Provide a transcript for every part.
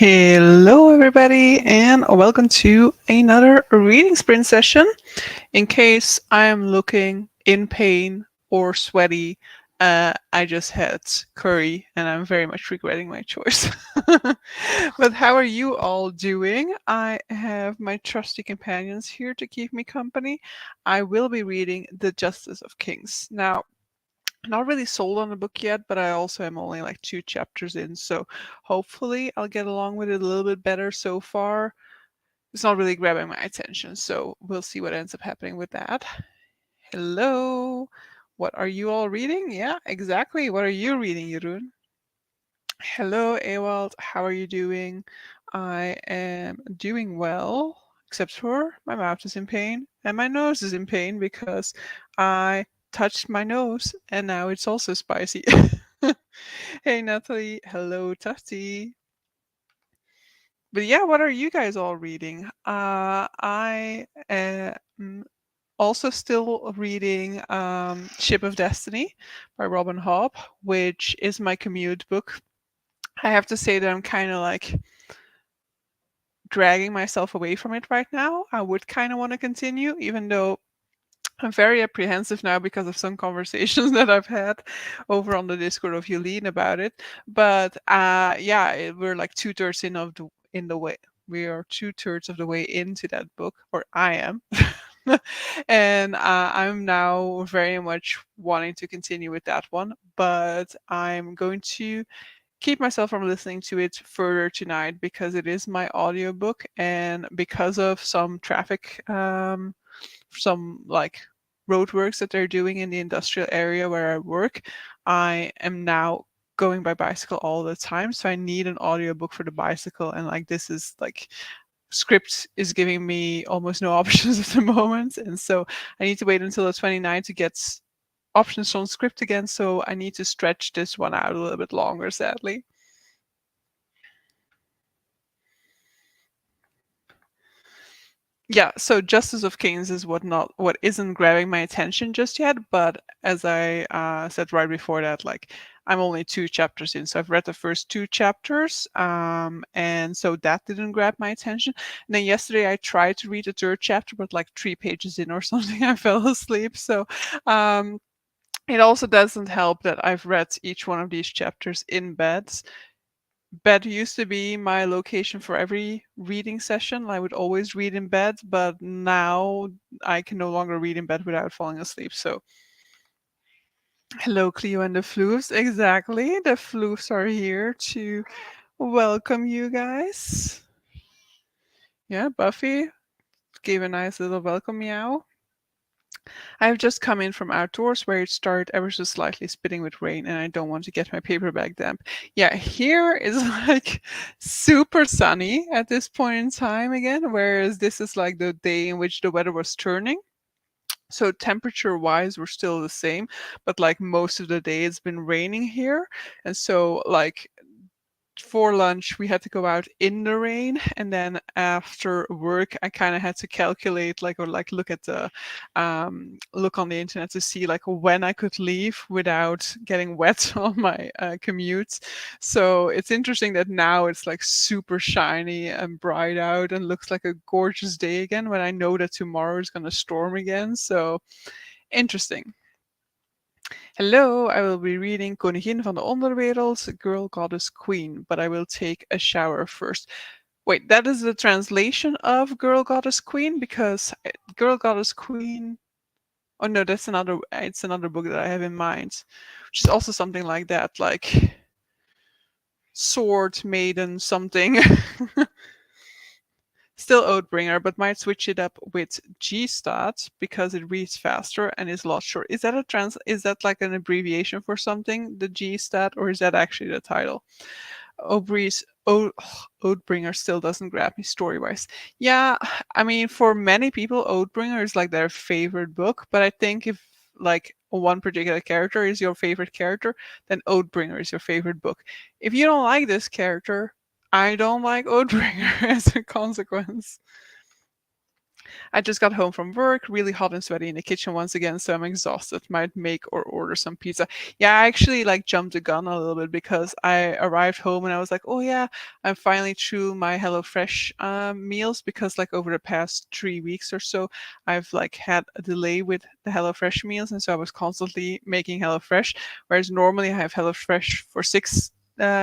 Hello, everybody, and welcome to another reading sprint session. In case I'm looking in pain or sweaty, I just had curry and I'm very much regretting my choice. But how are you all doing? I have my trusty companions here to keep me company. I will be reading The Justice of Kings. Now, not really sold on the book yet, but I also am only like 2 chapters in, so hopefully I'll get along with it a little bit better so far. It's not really grabbing my attention, so we'll see what ends up happening with that. Hello, what are you all reading? Yeah, exactly. What are you reading, Jeroen? Hello, Ewald. How are you doing? I am doing well, except for my mouth is in pain and my nose is in pain because I touched my nose and now it's also spicy. Hey, Natalie. Hello, Tati. But yeah, what are you guys all reading? I am also still reading Ship of Destiny by Robin Hobb, which is my commute book. I have to say that I'm kind of like dragging myself away from it right now. I would kind of want to continue, even though I'm very apprehensive now because of some conversations that I've had over on the Discord of Yulene about it. But yeah, we're like 2/3 in the way. We are 2/3 of the way into that book, or I am. And I'm now very much wanting to continue with that one, but I'm going to keep myself from listening to it further tonight because it is my audiobook, and because of some traffic some like roadworks that they're doing in the industrial area where I work, I am now going by bicycle all the time, so I need an audiobook for the bicycle, and like this is like script is giving me almost no options at the moment, and so I need to wait until the 29th to get options on script again, so I need to stretch this one out a little bit longer, sadly. Yeah, so Justice of Kings is what isn't grabbing my attention just yet, but as I said right before that, like I'm only 2 chapters in, so I've read the first 2 chapters, and so that didn't grab my attention. And then yesterday I tried to read the third chapter, but like 3 pages in or something, I fell asleep. So um, it also doesn't help that I've read each one of these chapters in bed. Bed used to be my location for every reading session. I would always read in bed, but now I can no longer read in bed without falling asleep. So, hello, Cleo and the Floofs. Exactly. The Floofs are here to welcome you guys. Yeah, Buffy gave a nice little welcome meow. I've just come in from outdoors where it started ever so slightly spitting with rain, and I don't want to get my paper bag damp. Yeah, here is like super sunny at this point in time again, whereas this is like the day in which the weather was turning. So temperature wise, we're still the same, but like most of the day it's been raining here. And so like for lunch we had to go out in the rain, and then after work I kind of had to calculate like or like look at the look on the internet to see like when I could leave without getting wet on my commutes. So it's interesting that now it's like super shiny and bright out and looks like a gorgeous day again, when I know that tomorrow is going to storm again. So interesting. Hello, I will be reading Koningin van de Onderwereld, Girl Goddess Queen, but I will take a shower first. Wait, that is the translation of Girl Goddess Queen? Because Girl Goddess Queen. Oh no, that's another. It's another book that I have in mind, which is also something like that, like Sword Maiden something. Still Oathbringer, but might switch it up with G-Stat because it reads faster and is a lot shorter. Is that a is that like an abbreviation for something, the G-Stat, or is that actually the title? Oathbringer still doesn't grab me story-wise. Yeah, I mean, for many people, Oathbringer is like their favorite book, but I think if like one particular character is your favorite character, then Oathbringer is your favorite book. If you don't like this character, I don't like Oathbringer as a consequence. I just got home from work, really hot and sweaty in the kitchen once again, so I'm exhausted. Might make or order some pizza. Yeah, I actually like jumped the gun a little bit because I arrived home and I was like, oh yeah, I'm finally through my HelloFresh meals because like over the past 3 weeks or so, I've like had a delay with the HelloFresh meals, and so I was constantly making HelloFresh, whereas normally I have HelloFresh for six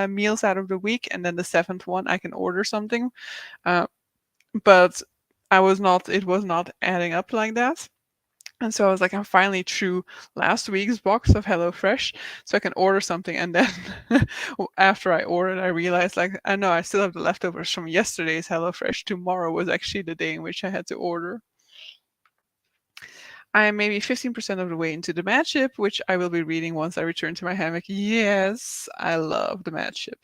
meals out of the week, and then the seventh one I can order something. Uh, but it was not adding up like that. And so I was like, I'm finally through last week's box of HelloFresh, so I can order something. And then after I ordered, I realized, like, I know I still have the leftovers from yesterday's HelloFresh. Tomorrow was actually the day in which I had to order. I am maybe 15% of the way into the Mad Ship, which I will be reading once I return to my hammock. Yes, I love the Mad Ship.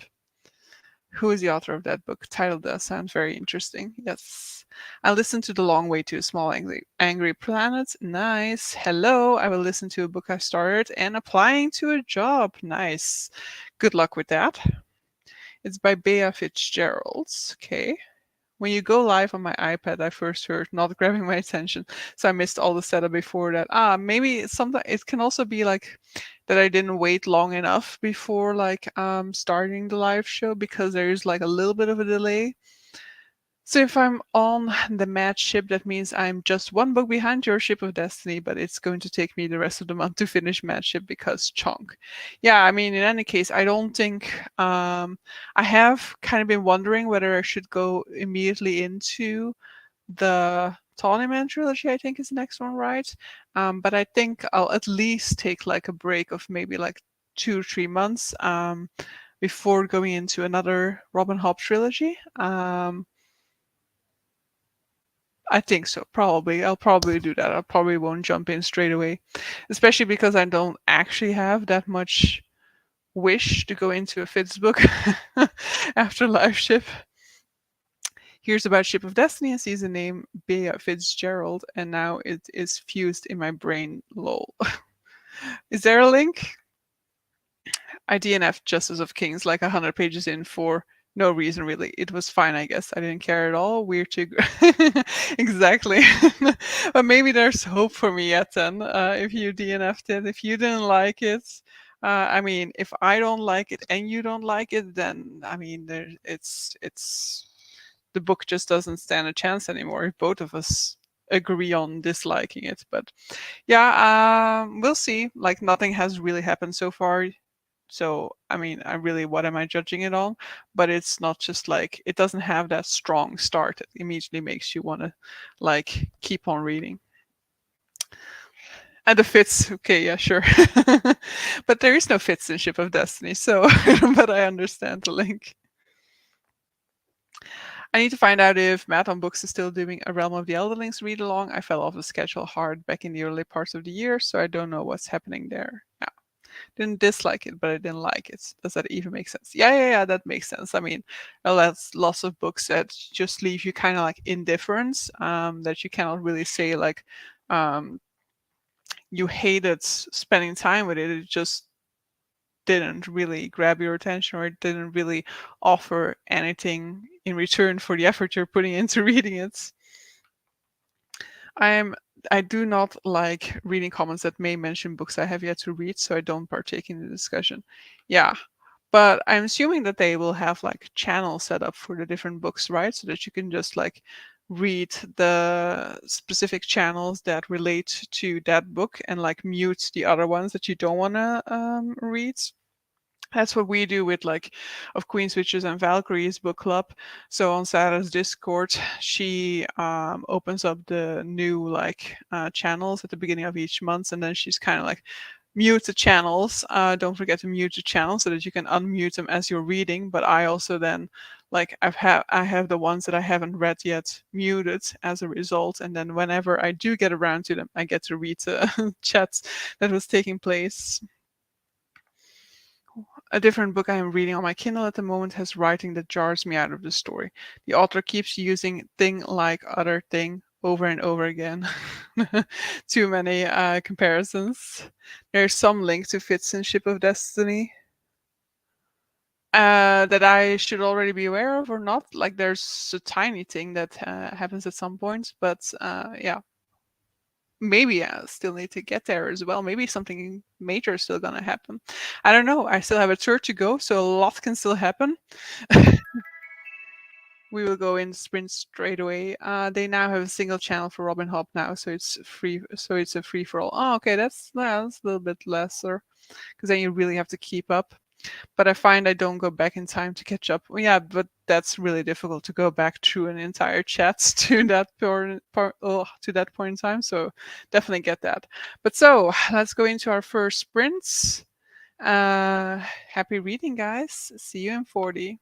Who is the author of that book? Title does sound very interesting. Yes. I listened to The Long Way to a Small Angry Planet. Nice. Hello. I will listen to a book I started and applying to a job. Nice. Good luck with that. It's by Bea Fitzgerald. Okay. When you go live on my iPad, I first heard, not grabbing my attention, so I missed all the setup before that. Maybe sometimes it can also be like that I didn't wait long enough before like starting the live show because there is like a little bit of a delay. So if I'm on the match ship, that means I'm just one book behind your Ship of Destiny, but it's going to take me the rest of the month to finish match ship because chunk. Yeah, I mean, in any case, I don't think I have kind of been wondering whether I should go immediately into the Tawny trilogy. I think is the next one, right? But I think I'll at least take like a break of maybe like 2 or 3 months before going into another Robin Hobb trilogy. I think so. Probably. I'll probably do that. I probably won't jump in straight away, especially because I don't actually have that much wish to go into a Fitz book after Life Ship. Here's about Ship of Destiny and sees the name Bea Fitzgerald, and now it is fused in my brain. Lol. Is there a link? I DNF Justice of Kings like 100 pages in for no reason really. It was fine, I guess. I didn't care at all. Weird to exactly. But maybe there's hope for me yet then. If you DNF'd it, if you didn't like it, I mean, if I don't like it and you don't like it, then I mean, it's the book just doesn't stand a chance anymore if both of us agree on disliking it. But yeah, we'll see. Like nothing has really happened so far. So, I mean, I really, what am I judging it on? But it's not just like, it doesn't have that strong start that immediately makes you want to like keep on reading. And the fits, okay, yeah, sure. But there is no fits in Ship of Destiny, so, but I understand the link. I need to find out if Matt on Books is still doing a Realm of the Elderlings read along. I fell off the schedule hard back in the early parts of the year, so I don't know what's happening there. Yeah. Didn't dislike it, but I didn't like it. Does that even make sense? Yeah, that makes sense. I mean, well, that's lots of books that just leave you kind of like indifference, that you cannot really say like you hated spending time with it. It just didn't really grab your attention or it didn't really offer anything in return for the effort you're putting into reading it. I'm I do not like reading comments that may mention books I have yet to read, so I don't partake in the discussion. Yeah. But I'm assuming that they will have like channels set up for the different books, right? So that you can just like read the specific channels that relate to that book and like mute the other ones that you don't want to read. That's what we do with like of Queen's Witches and Valkyries book club. So on Sarah's Discord, she opens up the new like channels at the beginning of each month, and then she's kind of like mute the channels. Don't forget to mute the channel so that you can unmute them as you're reading. But I also then like I have the ones that I haven't read yet muted as a result, and then whenever I do get around to them, I get to read the chats that was taking place. A different book I am reading on my Kindle at the moment has writing that jars me out of the story. The author keeps using thing like other thing over and over again. Too many comparisons. There's some link to Fitz in Ship of Destiny. That I should already be aware of or not. Like there's a tiny thing that happens at some points, but yeah, maybe I still need to get there as well. Maybe something major is still gonna happen. I don't know. I still have a tour to go, so a lot can still happen. We will go in sprint straight away. They now have a single channel for Robin Hobb now, so it's free. So it's a free for all. Oh, okay, that's a little bit lesser because then you really have to keep up. But I find I don't go back in time to catch up. Yeah, but that's really difficult to go back through an entire chat to that to that point in time. So definitely get that. But so let's go into our first sprints. Happy reading, guys. See you in 40.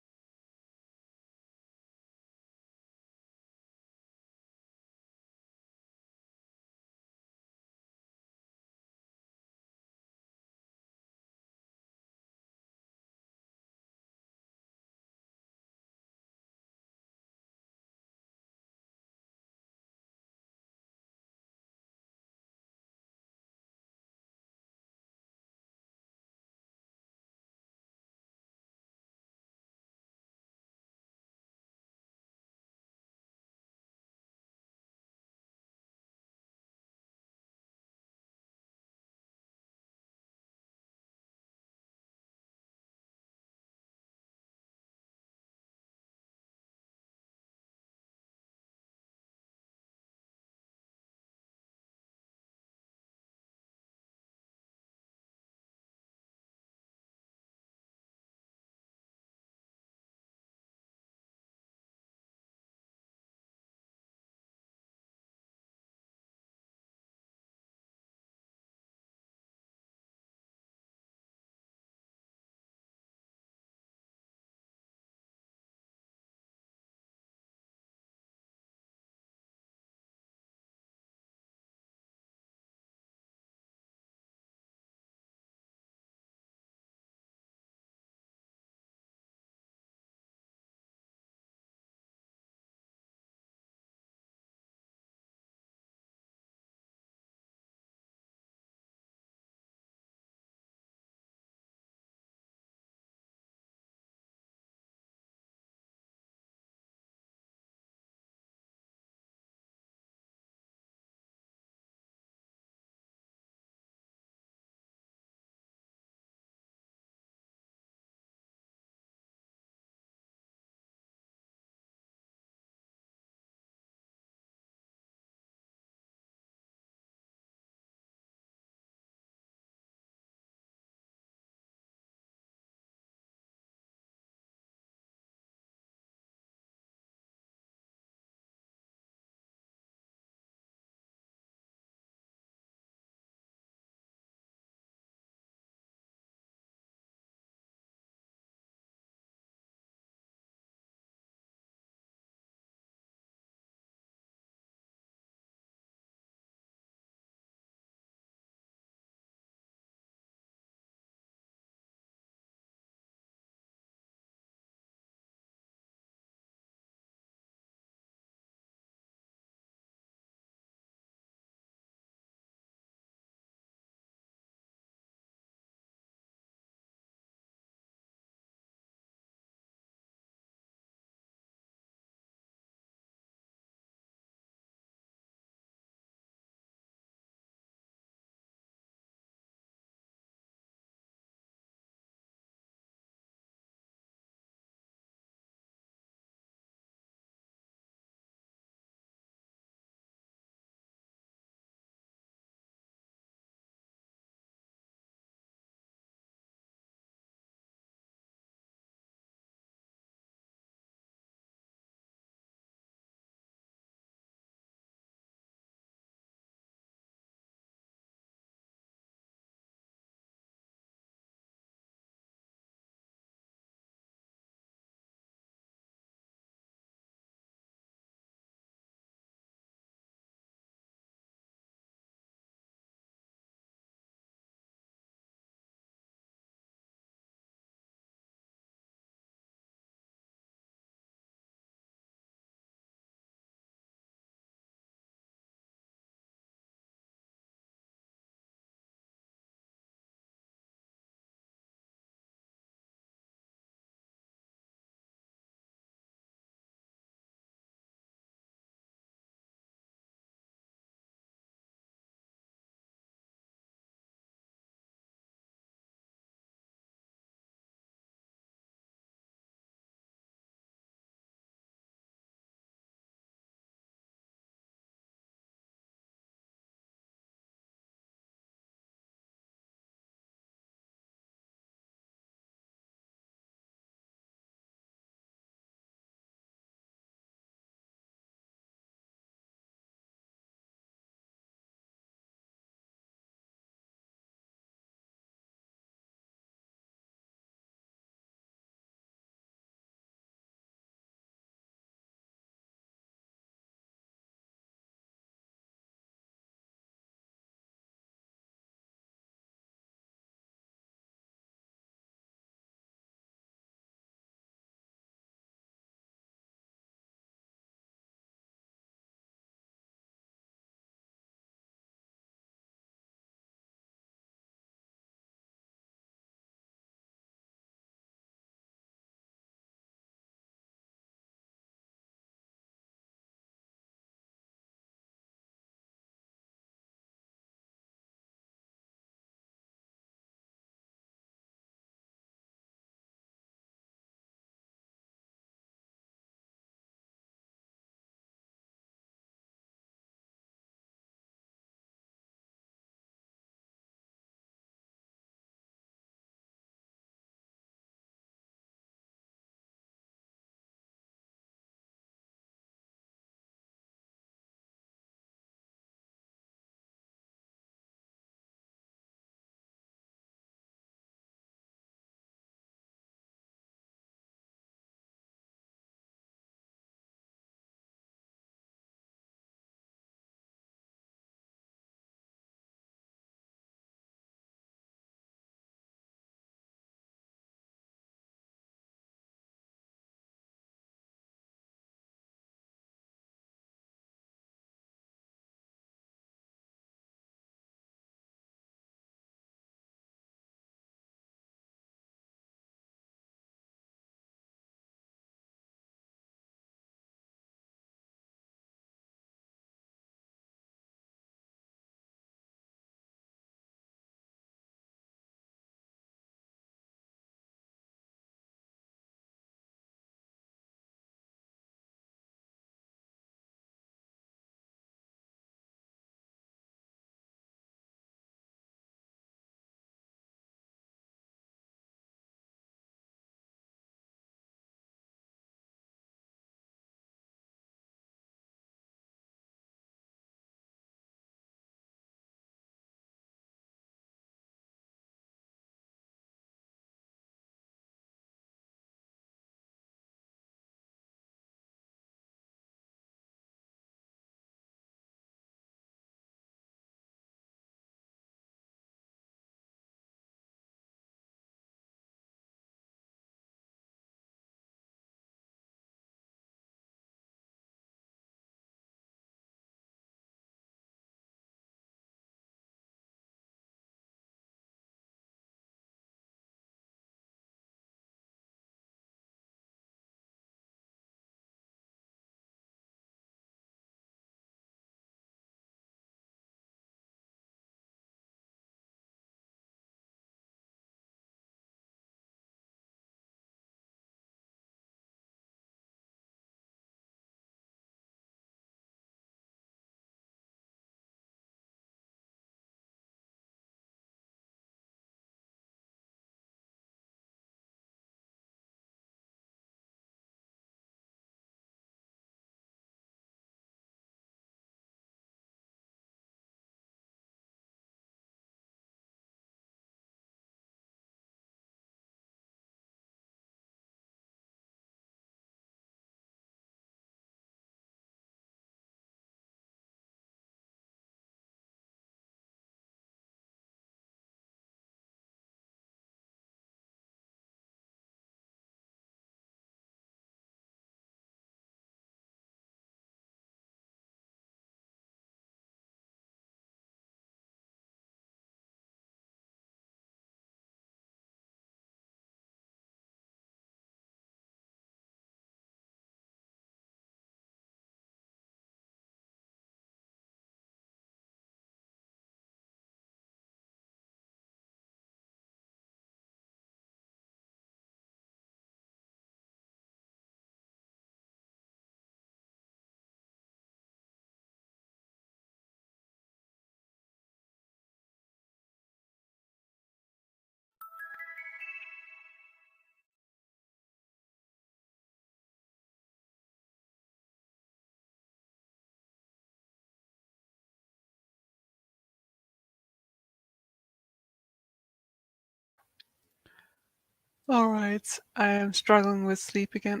All right, I am struggling with sleep again.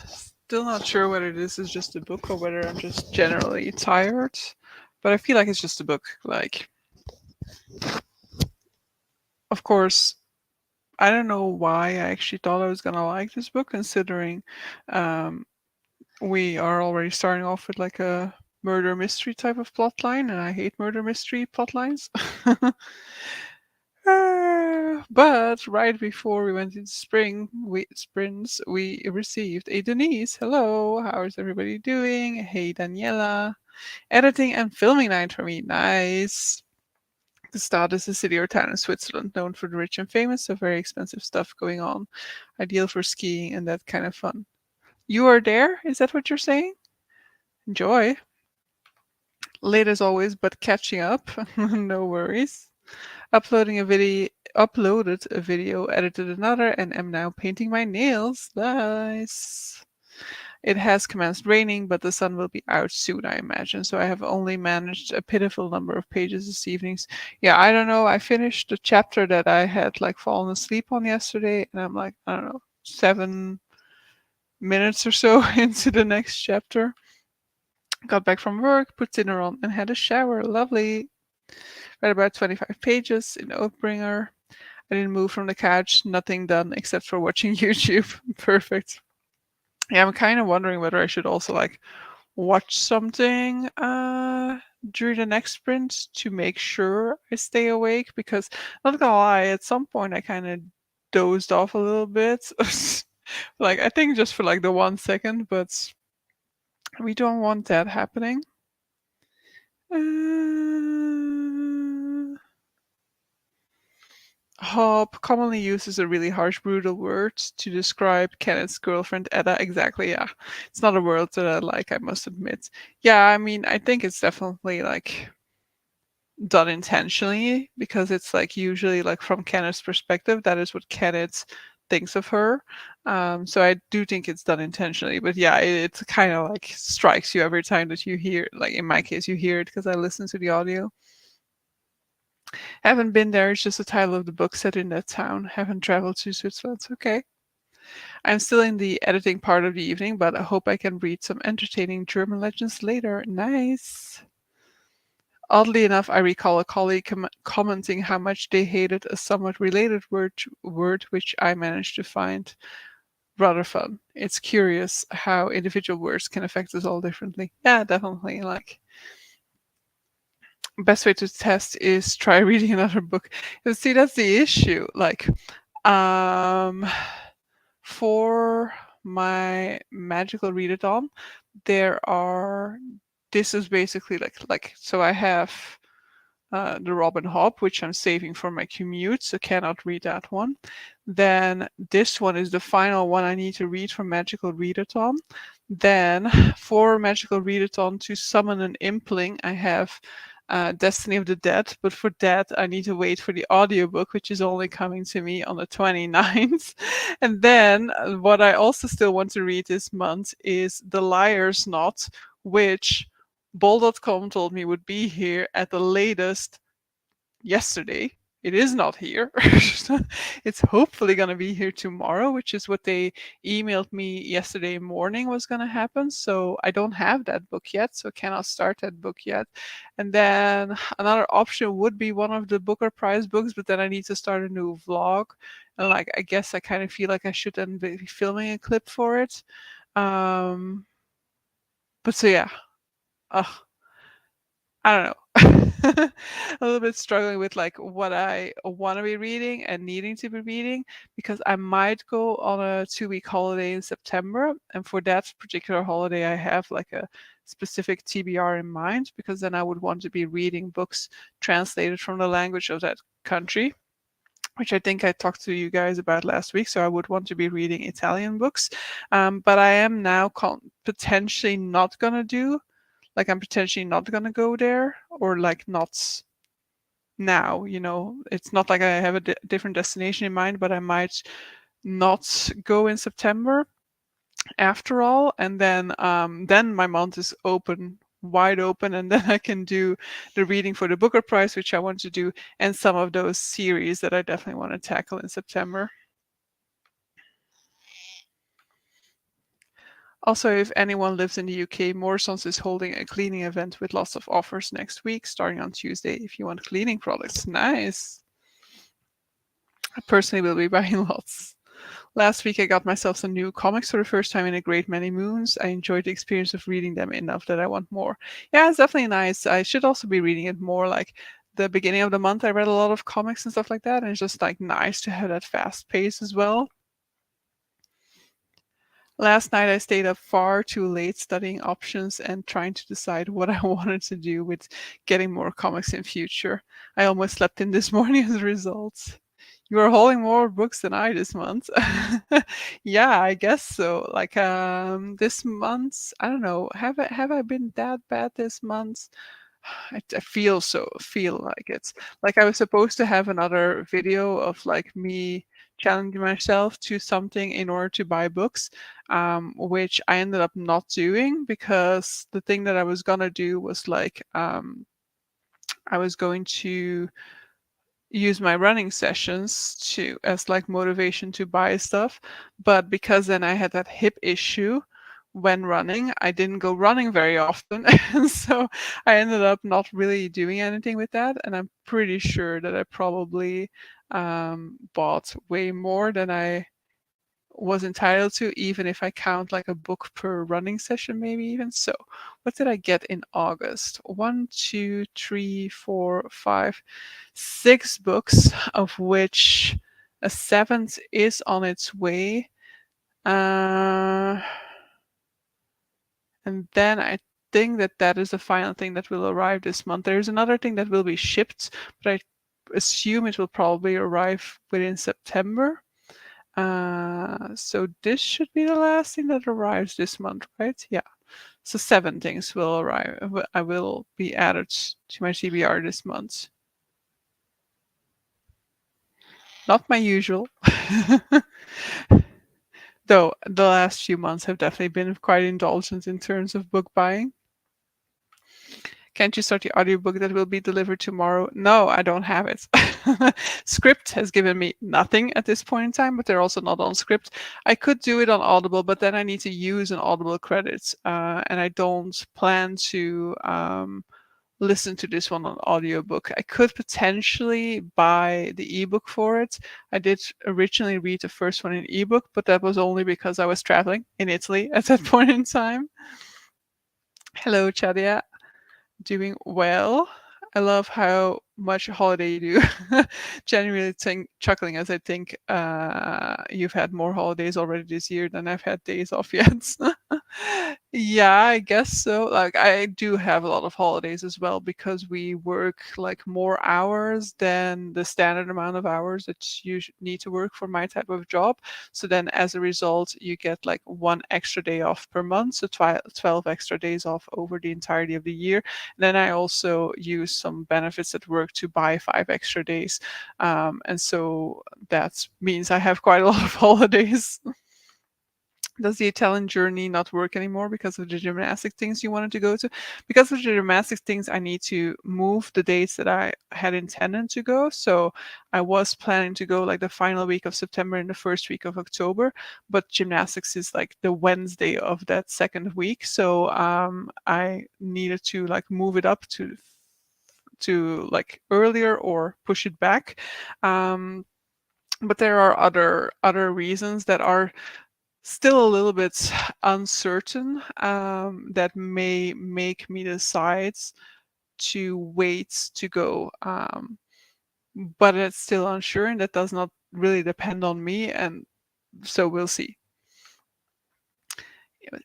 Still not sure whether this is just a book or whether I'm just generally tired, but I feel like it's just a book. Like, of course, I don't know why I actually thought I was gonna like this book, considering um, we are already starting off with like a murder mystery type of plot line, and I hate murder mystery plot lines. But right before we went into sprints, we received a Denise. Hello, how is everybody doing? Hey, Daniela. Editing and filming night for me. Nice. The start is a city or town in Switzerland known for the rich and famous, so very expensive stuff going on. Ideal for skiing and that kind of fun. You are there? Is that what you're saying? Enjoy. Late as always, but catching up. No worries. Uploaded a video, edited another, and am now painting my nails. Nice. It has commenced raining, but the sun will be out soon, I imagine. So I have only managed a pitiful number of pages this evening. Yeah, I don't know. I finished the chapter that I had like fallen asleep on yesterday, and I'm like, I don't know, 7 minutes or so into the next chapter. Got back from work, put dinner on, and had a shower. Lovely. Read about 25 pages in Oathbringer. I didn't move from the couch, nothing done except for watching YouTube. Perfect. Yeah, I'm kind of wondering whether I should also like watch something during the next sprint to make sure I stay awake, because not gonna lie, at some point I kind of dozed off a little bit. Like I think just for like the 1 second, but we don't want that happening. Hob commonly uses a really harsh, brutal word to describe Kenneth's girlfriend, Edda. Exactly, yeah. It's not a word that I like, I must admit. Yeah, I mean, I think it's definitely like done intentionally, because it's like usually like from Kenneth's perspective, that is what Kenneth thinks of her. So I do think it's done intentionally, but yeah, it's kind of like strikes you every time that you hear, like in my case, you hear it because I listen to the audio. Haven't been there, it's just the title of the book set in that town. Haven't traveled to Switzerland. Okay. I'm still in the editing part of the evening, but I hope I can read some entertaining German legends later. Nice. Oddly enough, I recall a colleague commenting how much they hated a somewhat related word which I managed to find rather fun. It's curious how individual words can affect us all differently. Yeah, definitely. Like, best way to test is try reading another book. You see, that's the issue. Like, um, for my magical readathon, there are. This is basically like so. I have the Robin Hobb, which I'm saving for my commute, so cannot read that one. Then this one is the final one I need to read for Magical Readathon. Then for Magical Readathon to summon an Impling, I have Destiny of the Dead, but for that I need to wait for the audiobook, which is only coming to me on the 29th. And then what I also still want to read this month is The Liar's Knot, which Bol.com told me would be here at the latest yesterday. It is not here. It's hopefully going to be here tomorrow, which is what they emailed me yesterday morning was going to happen. So I don't have that book yet, so cannot start that book yet. And then another option would be one of the Booker Prize books, but then I need to start a new vlog. And like, I guess I kind of feel like I should then be filming a clip for it. Um, but so yeah, ugh, I don't know. A little bit struggling with like what I want to be reading and needing to be reading, because I might go on a 2 week holiday in September, and for that particular holiday I have like a specific TBR in mind, because then I would want to be reading books translated from the language of that country, which I think I talked to you guys about last week. So I would want to be reading Italian books, but I am now potentially not gonna do, like I'm potentially not gonna go there, or like not now, it's not like I have a different destination in mind, but I might not go in September after all. And then my month is open wide open, and then I can do the reading for the Booker Prize, which I want to do, and some of those series that I definitely want to tackle in September. Also, if anyone lives in the UK, Morrisons is holding a cleaning event with lots of offers next week, starting on Tuesday if you want cleaning products. Nice. I personally will be buying lots. Last week, I got myself some new comics for the first time in a great many moons. I enjoyed the experience of reading them enough that I want more. Yeah, it's definitely nice. I should also be reading it more. Like the beginning of the month, I read a lot of comics and stuff like that, and it's just like nice to have that fast pace as well. Last night, I stayed up far too late studying options and trying to decide what I wanted to do with getting more comics in future. I almost slept in this morning as a result. You are holding more books than I this month. Yeah, I guess so. Like this month, I don't know. Have I been that bad this month? I feel like it's like I was supposed to have another video of like me challenging myself to something in order to buy books, which I ended up not doing because the thing that I was gonna do was like I was going to use my running sessions to as like motivation to buy stuff, but because then I had that hip issue when running, I didn't go running very often, and so I ended up not really doing anything with that, and I'm pretty sure that I probably bought way more than I was entitled to, even if I count like a book per running session, maybe even. So, what did I get in August? One, two, three, four, five, six books, of which a seventh is on its way. Uh, and then I think that that is the final thing that will arrive this month. There's another thing that will be shipped, but I assume it will probably arrive within September. So this should be the last thing that arrives this month, right? Yeah. So 7 things will arrive. I will be added to my TBR this month. Not my usual. Though the last few months have definitely been quite indulgent in terms of book buying. Can't you start the audiobook that will be delivered tomorrow? No, I don't have it. Script has given me nothing at this point in time, but they're also not on Script. I could do it on Audible, but then I need to use an Audible credit, and I don't plan to listen to this one on audiobook. I could potentially buy the ebook for it. I did originally read the first one in ebook, but that was only because I was traveling in Italy at that point in time. Hello, Chadia. Doing well. I love how much holiday you do. Genuinely chuckling as I think you've had more holidays already this year than I've had days off yet. Yeah, I guess so. Like I do have a lot of holidays as well because we work like more hours than the standard amount of hours that you need to work for my type of job. So then as a result, you get like one extra day off per month, so 12 extra days off over the entirety of the year. Then I also use some benefits at work to buy 5 extra days. And so that means I have quite a lot of holidays. Does the Italian journey not work anymore because of the gymnastic things you wanted to go to? Because of the gymnastic things, I need to move the dates that I had intended to go. So I was planning to go like the final week of September and the first week of October, but gymnastics is like the Wednesday of that second week. So I needed to like move it up to like earlier or push it back. But there are other reasons that are still a little bit uncertain, that may make me decide to wait to go. But it's still unsure, and that does not really depend on me, and so we'll see.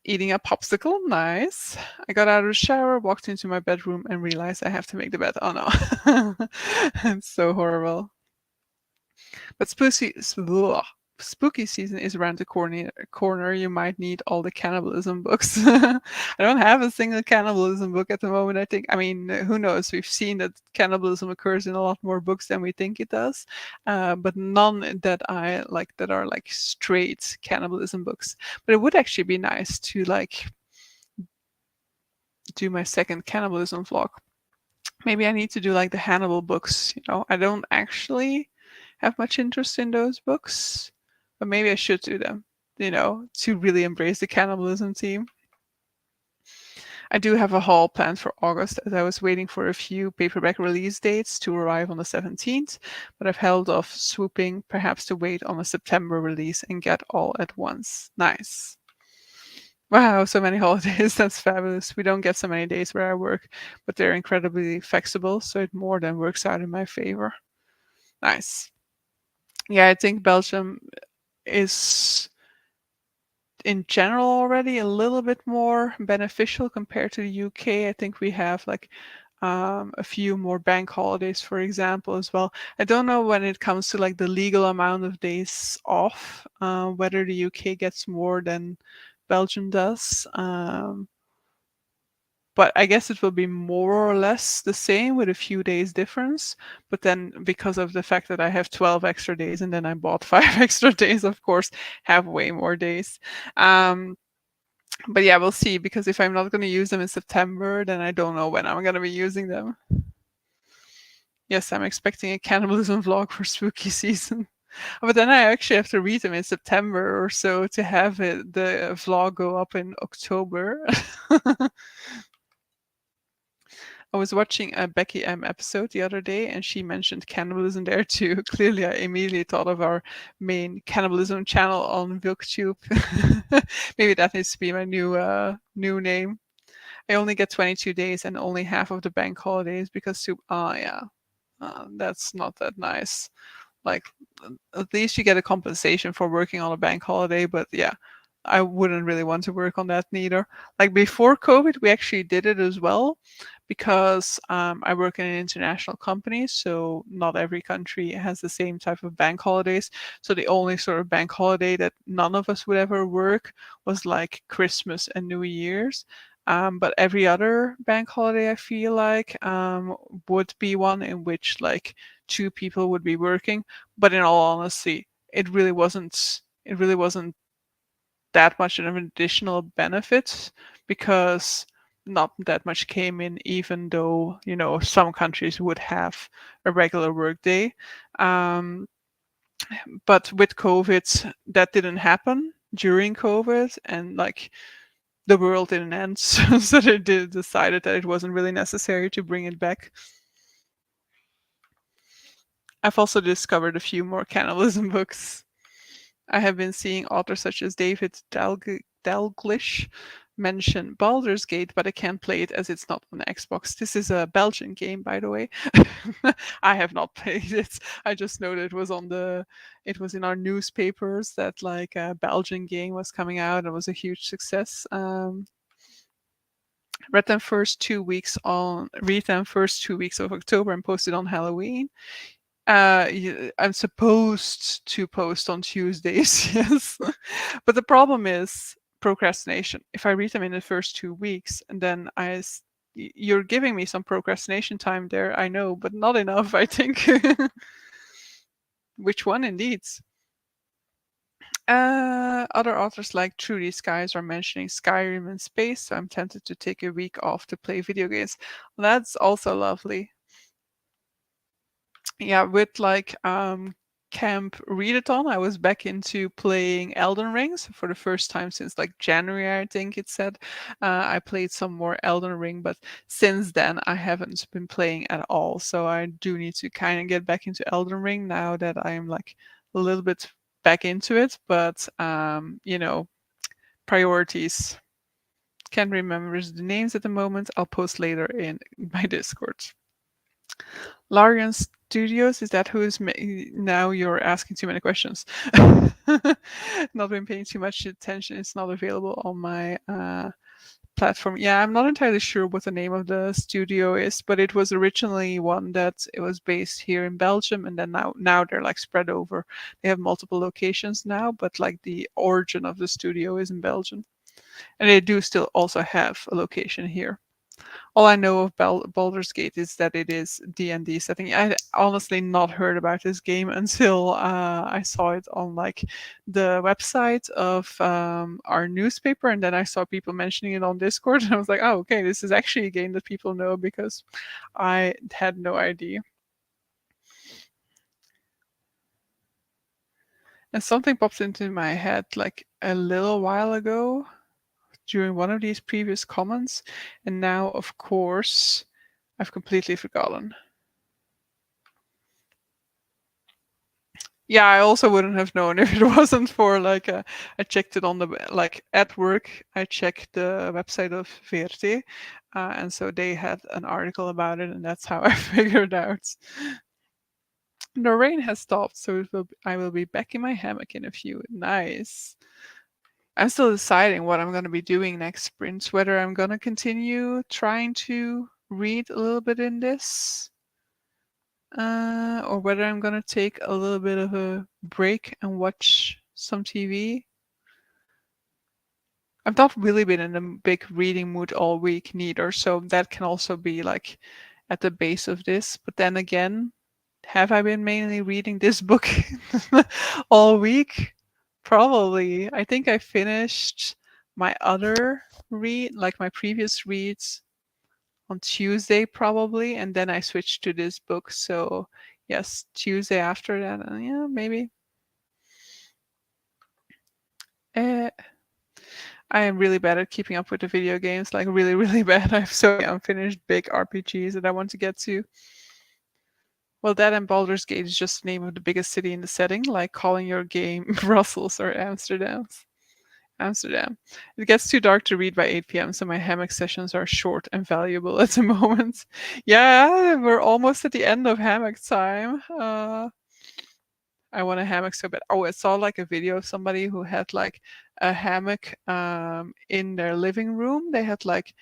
Eating a popsicle, nice. I got out of the shower, walked into my bedroom, and realized I have to make the bed. Oh no, it's so horrible. But spooky season is around the corner. You might need all the cannibalism books. I don't have a single cannibalism book at the moment. I think, I mean, who knows? We've seen that cannibalism occurs in a lot more books than we think it does, but none that I like that are like straight cannibalism books. But it would actually be nice to like do my second cannibalism vlog. Maybe I need to do like the Hannibal books. I don't actually have much interest in those books, but maybe I should do them. To really embrace the cannibalism theme. I do have a haul planned for August, as I was waiting for a few paperback release dates to arrive on the 17th, but I've held off swooping, perhaps to wait on a September release and get all at once. Nice. Wow, so many holidays. That's fabulous. We don't get so many days where I work, but they're incredibly flexible, so it more than works out in my favor. Nice. Yeah, I think Belgium is in general already a little bit more beneficial compared to the UK. I think we have like a few more bank holidays, for example, as well. I don't know when it comes to like the legal amount of days off, whether the UK gets more than Belgium does. But I guess it will be more or less the same with a few days difference. But then because of the fact that I have 12 extra days and then I bought 5 extra days, of course, have way more days. Um, but yeah, we'll see, because if I'm not going to use them in September, then I don't know when I'm going to be using them. Yes, I'm expecting a cannibalism vlog for spooky season. But then I actually have to read them in September or so to have the vlog go up in October. I was watching a Becky M episode the other day, and she mentioned cannibalism there too. Clearly, I immediately thought of our main cannibalism channel on VilkTube. Maybe that needs to be my new name. I only get 22 days and only half of the bank holidays because soup. Oh yeah, that's not that nice. Like, at least you get a compensation for working on a bank holiday, but yeah, I wouldn't really want to work on that neither. Like before COVID, we actually did it as well, because I work in an international company, so not every country has the same type of bank holidays. So the only sort of bank holiday that none of us would ever work was like Christmas and New Year's. But every other bank holiday, I feel like, would be one in which like two people would be working. But in all honesty, it really wasn't. It really wasn't that much of an additional benefit, because not that much came in, even though some countries would have a regular work day. Um, but with COVID, that didn't happen during COVID, and like the world didn't end, so they decided that it wasn't really necessary to bring it back. I've also discovered a few more cannibalism books. I have been seeing authors such as David Dalglish mention Baldur's Gate, but I can't play it as it's not on Xbox. This is a Belgian game, by the way. I have not played it. I just know that it was in our newspapers that like a Belgian game was coming out and was a huge success. Read them first 2 weeks of October and posted on Halloween. I'm supposed to post on Tuesdays, yes. But the problem is procrastination. If I read them in the first 2 weeks, and then you're giving me some procrastination time there, I know, but not enough, I think. Which one, indeed? Other authors like Trudy Skies are mentioning Skyrim and space, so I'm tempted to take a week off to play video games. That's also lovely. Yeah, with like Camp Readathon, I was back into playing Elden Rings for the first time since like January, I think it said. I played some more Elden Ring, but since then I haven't been playing at all. So I do need to kind of get back into Elden Ring now that I'm like a little bit back into it. But priorities. Can't remember the names at the moment. I'll post later in my Discord. Larian Studios, is that who is now? You're asking too many questions. Not been paying too much attention. It's not available on my platform. Yeah, I'm not entirely sure what the name of the studio is, but it was originally one that it was based here in Belgium, and then now they're like spread over. They have multiple locations now, but like the origin of the studio is in Belgium, and they do still also have a location here. All I know of Baldur's Gate is that it is D&D setting. I honestly not heard about this game until I saw it on like the website of our newspaper, and then I saw people mentioning it on Discord, and I was like, oh, okay, this is actually a game that people know because I had no idea. And something popped into my head like a little while ago during one of these previous comments, and now, of course, I've completely forgotten. Yeah, I also wouldn't have known if it wasn't for like I checked it on the like at work. I checked the website of VRT, and so they had an article about it, and that's how I figured out. The rain has stopped, so I will be back in my hammock in a few. Nice. I'm still deciding what I'm going to be doing next sprint. Whether I'm going to continue trying to read a little bit in this, or whether I'm gonna take a little bit of a break and watch some TV. I've not really been in a big reading mood all week neither, so that can also be like at the base of this. But then again, have I been mainly reading this book all week? Probably. I think I finished my other read, like my previous reads, on Tuesday probably, and then I switched to this book. So yes, Tuesday after that, yeah, maybe. Uh, I am really bad at keeping up with the video games, like really, really bad. I have so many unfinished big RPGs that I want to get to. Well, that and Baldur's Gate is just the name of the biggest city in the setting, like calling your game Brussels or Amsterdam. Amsterdam. It gets too dark to read by 8 p.m., so my hammock sessions are short and valuable at the moment. Yeah, we're almost at the end of hammock time. I want a hammock so bad. Oh, I saw like a video of somebody who had like a hammock in their living room. They had like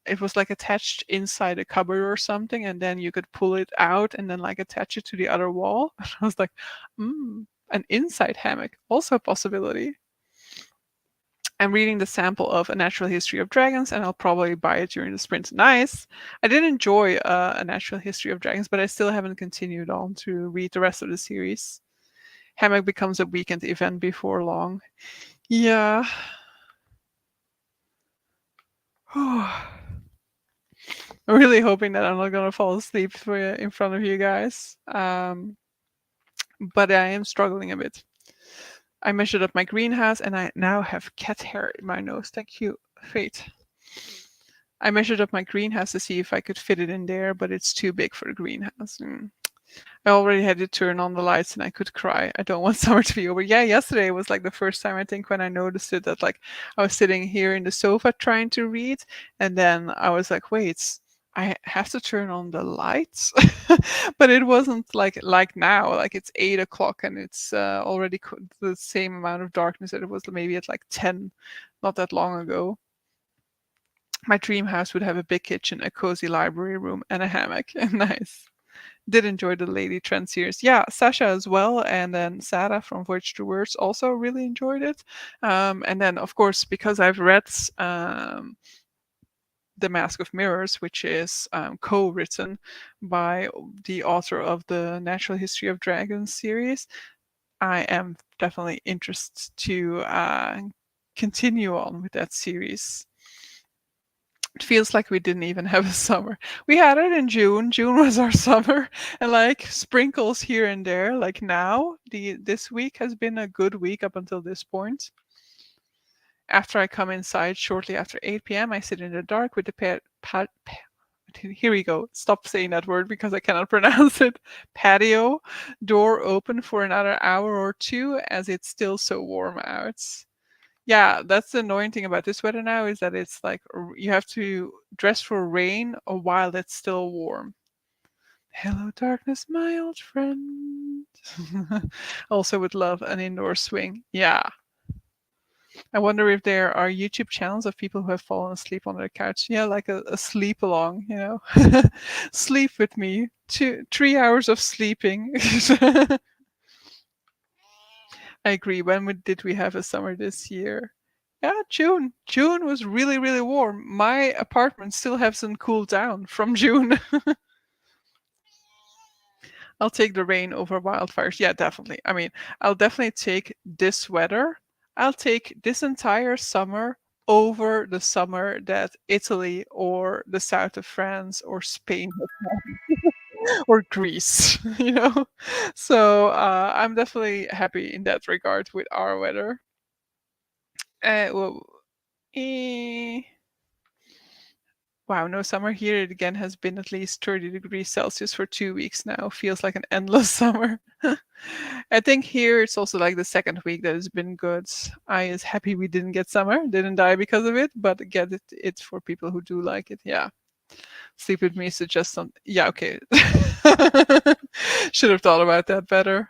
it was like attached inside a cupboard or something, and then you could pull it out and then like attach it to the other wall. I was like, an inside hammock, also a possibility. I'm reading the sample of A Natural History of Dragons, and I'll probably buy it during the sprint. Nice. I did enjoy A Natural History of Dragons, but I still haven't continued on to read the rest of the series. Hammock becomes a weekend event before long. Yeah. I'm really hoping that I'm not gonna fall asleep in front of you guys. But I am struggling a bit. I measured up my greenhouse, and I now have cat hair in my nose. Thank you, fate. I measured up my greenhouse to see if I could fit it in there, but it's too big for the greenhouse. I already had to turn on the lights and I could cry. I don't want summer to be over. Yeah, yesterday was like the first time I think when I noticed it that like I was sitting here in the sofa trying to read, and then I was like, wait, I have to turn on the lights. But it wasn't like now, like it's 8 o'clock and it's already the same amount of darkness that it was maybe at like 10 not that long ago. My dream house would have a big kitchen, a cozy library room, and a hammock. Nice. Did enjoy the Lady Trend series. Yeah, Sasha as well, and then Sarah from Voyage to Words also really enjoyed it. And then, of course, because I've read The Mask of Mirrors, which is co-written by the author of the Natural History of Dragons series, I am definitely interested to continue on with that series. It feels like we didn't even have a summer. We had it in June. June was our summer, and like sprinkles here and there. Like now, this week has been a good week up until this point. After I come inside shortly after 8 p.m., I sit in the dark with the here we go. Stop saying that word because I cannot pronounce it. Patio door open for another hour or two as it's still so warm out. Yeah, that's the annoying thing about this weather now is that it's like you have to dress for rain while it's still warm. Hello, darkness, my old friend. Also would love an indoor swing. Yeah. I wonder if there are YouTube channels of people who have fallen asleep on their couch. Yeah, like a sleep along, you know. Sleep with me. 3 hours of sleeping. I agree. When did we have a summer this year? Yeah, June. June was really, really warm. My apartment still hasn't cooled down from June. I'll take the rain over wildfires. Yeah, definitely. I mean, I'll definitely take this weather. I'll take this entire summer over the summer that Italy or the south of France or Spain has had, or Greece, you know? So I'm definitely happy in that regard with our weather. Well, eh, wow, no summer here. It again has been at least 30 degrees Celsius for 2 weeks now. Feels like an endless summer. I think here it's also like the second week that has been good. I is happy we didn't get summer, didn't die because of it, but get it. It's for people who do like it. Yeah, sleep with me suggests some. Yeah, okay. Should have thought about that better.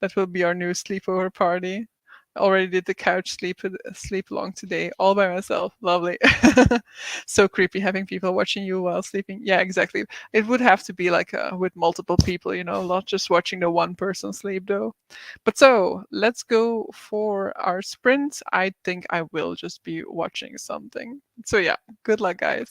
That will be our new sleepover party. I already did the couch sleep along today, all by myself. Lovely. So creepy having people watching you while sleeping. Yeah, exactly. It would have to be like with multiple people, not just watching the one person sleep though. But so let's go for our sprint. I think I will just be watching something. So yeah, good luck, guys.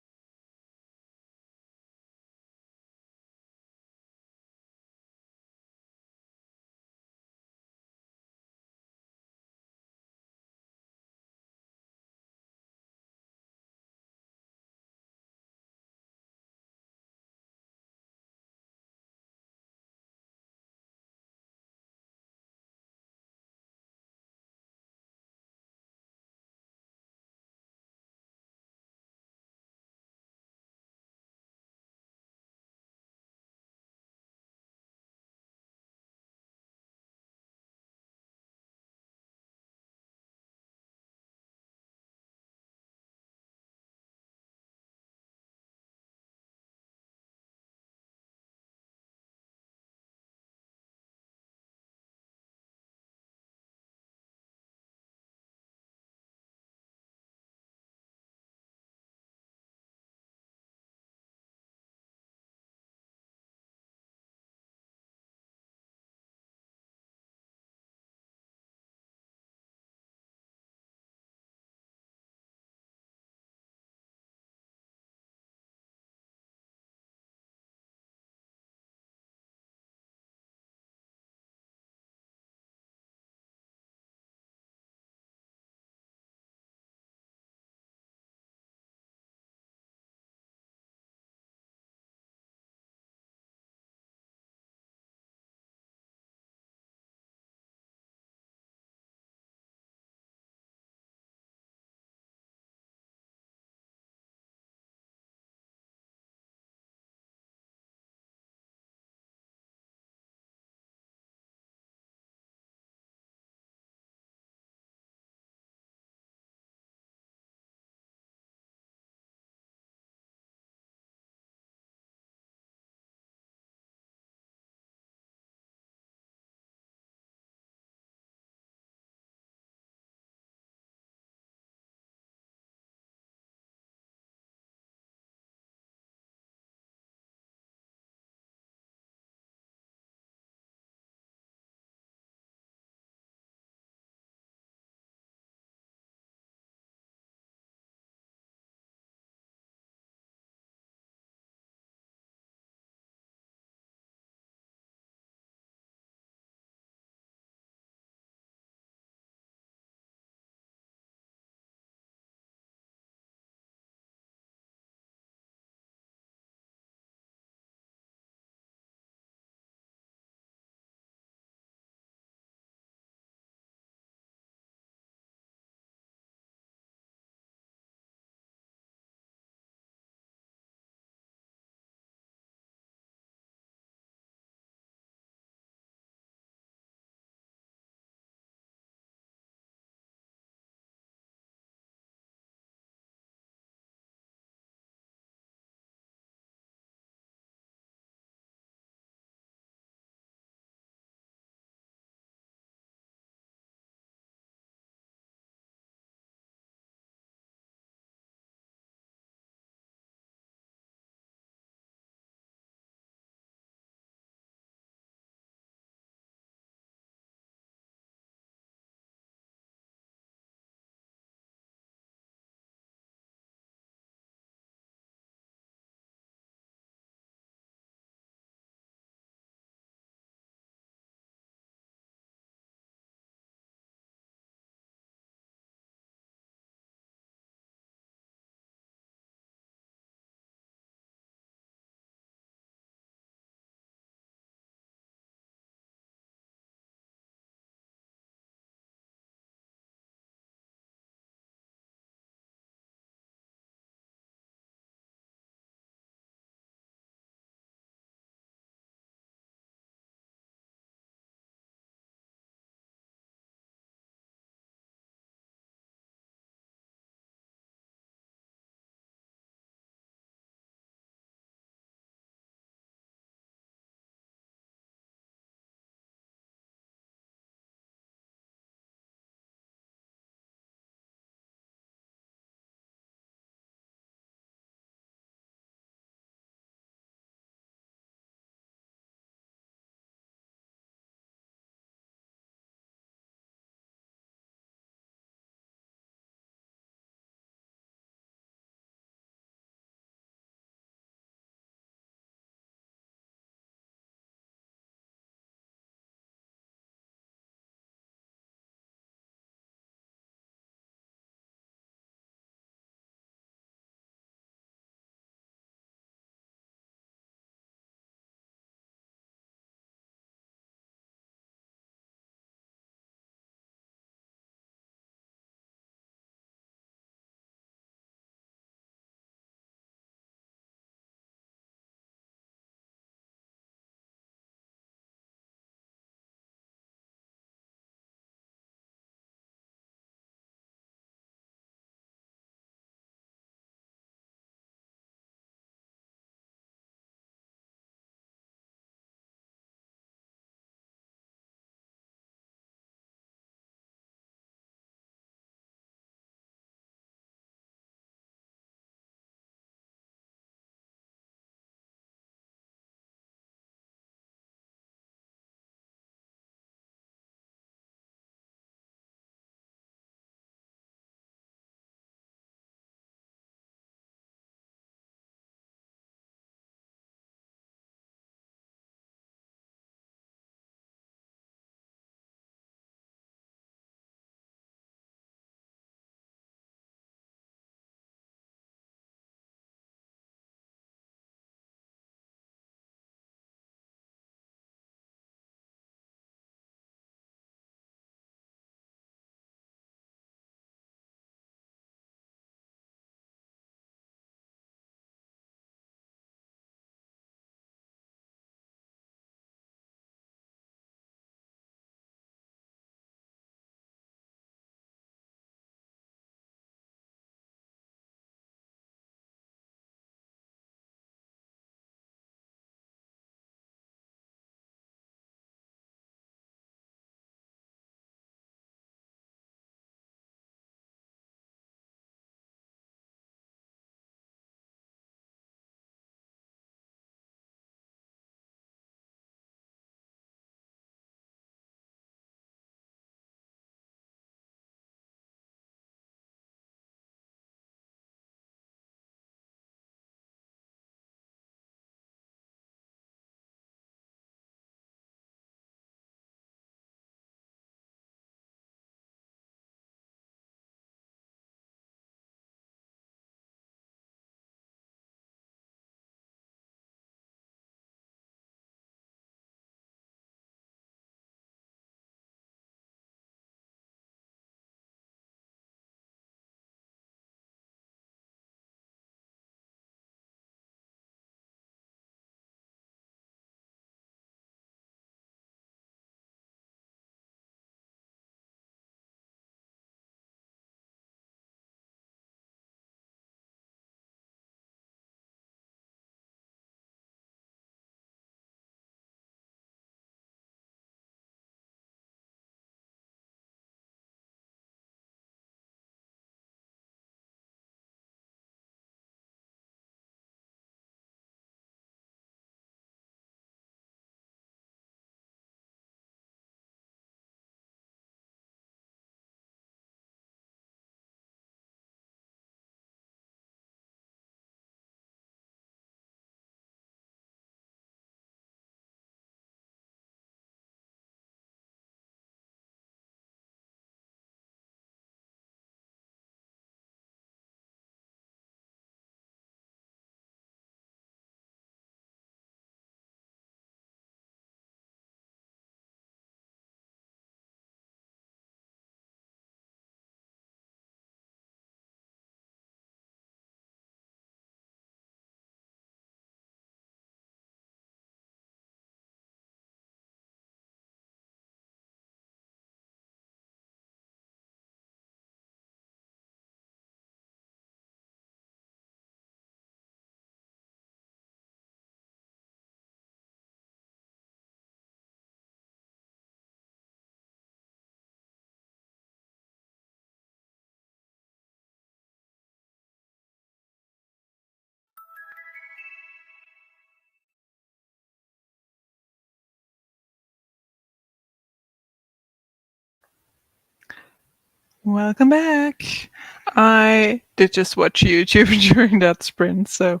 Welcome back. I did just watch YouTube during that sprint, so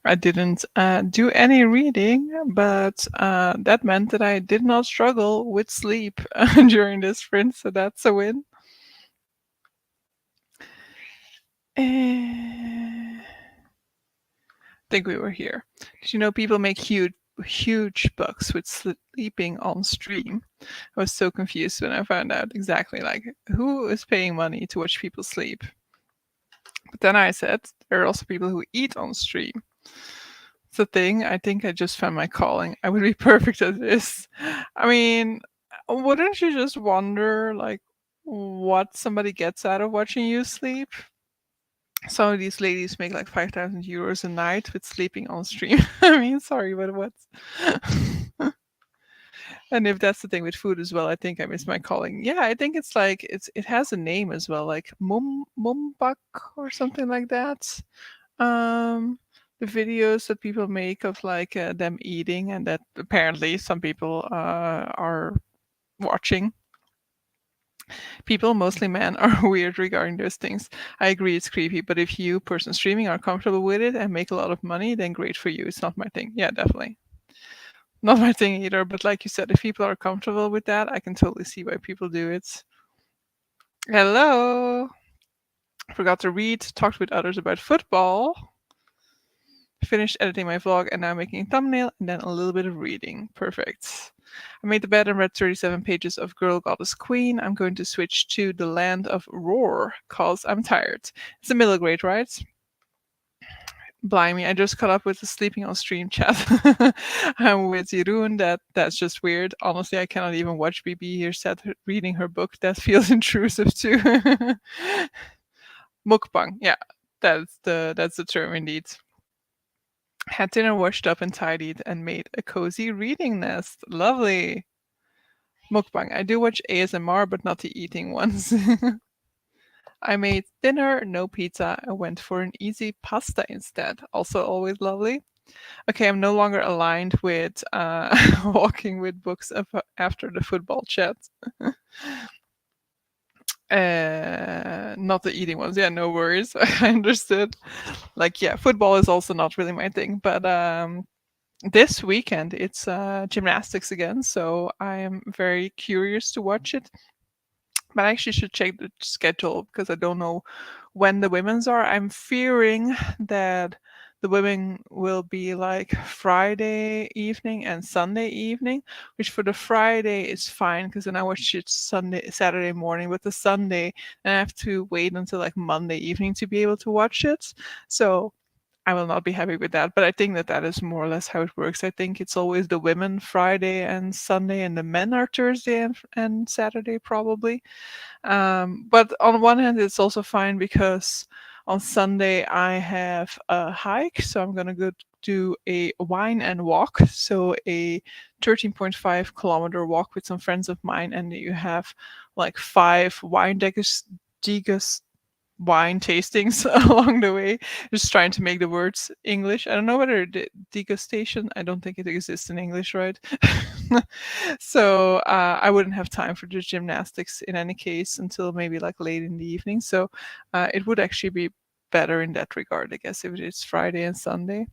I didn't do any reading, but that meant that I did not struggle with sleep during this sprint, so that's a win. I think we were here. Did you know people make huge bucks with sleeping on stream? I was so confused when I found out exactly like who is paying money to watch people sleep. But then I said there are also people who eat on stream. It's a thing. I think I just found my calling. I would be perfect at this. I mean, wouldn't you just wonder like what somebody gets out of watching you sleep? Some of these ladies make like 5,000 euros a night with sleeping on stream. I mean, sorry, but what's and if that's the thing with food as well, I think I miss my calling. Yeah, I think it's like it has a name as well, like mumbak or something like that. Um, the videos that people make of like them eating, and that apparently some people are watching. People, mostly men, are weird regarding those things. I agree, it's creepy, but if you, person streaming, are comfortable with it and make a lot of money, then great for you. It's not my thing. Yeah, definitely. Not my thing either, but like you said, if people are comfortable with that, I can totally see why people do it. Hello! Forgot to read, talked with others about football, finished editing my vlog, and now making a thumbnail, and then a little bit of reading. Perfect. I made the bed and read 37 pages of Girl Goddess Queen. I'm going to switch to the Land of Roar, cause I'm tired. It's a middle grade, right? Blimey, I just caught up with the sleeping on stream chat. I'm with Jeroen. That's just weird. Honestly, I cannot even watch BB here sat reading her book. That feels intrusive too. Mukbang, yeah, that's the term indeed. Had dinner, washed up and tidied, and made a cozy reading nest. Lovely. Mukbang. I do watch ASMR, but not the eating ones. I made dinner, no pizza. I went for an easy pasta instead. Also, always lovely. Okay, I'm no longer aligned with walking with books after the football chat. Not the eating ones. Yeah, no worries. I understood. Like, yeah, football is also not really my thing, but this weekend it's gymnastics again, so I am very curious to watch it. But I actually should check the schedule because I don't know when the women's are. I'm fearing that the women will be like Friday evening and Sunday evening, which for the Friday is fine because then I watch it Saturday morning. But the Sunday, then I have to wait until like Monday evening to be able to watch it. So I will not be happy with that. But I think that that is more or less how it works. I think it's always the women Friday and Sunday, and the men are Thursday and Saturday probably. But on one hand, it's also fine because on Sunday I have a hike, so I'm gonna go do a wine and walk, so a 13.5 kilometer walk with some friends of mine, and you have like five degus wine tastings along the way, just trying to make the words English. I don't know whether degustation, I don't think it exists in English, right? So I wouldn't have time for the gymnastics in any case until maybe like late in the evening. So it would actually be better in that regard, I guess, if it is Friday and Sunday.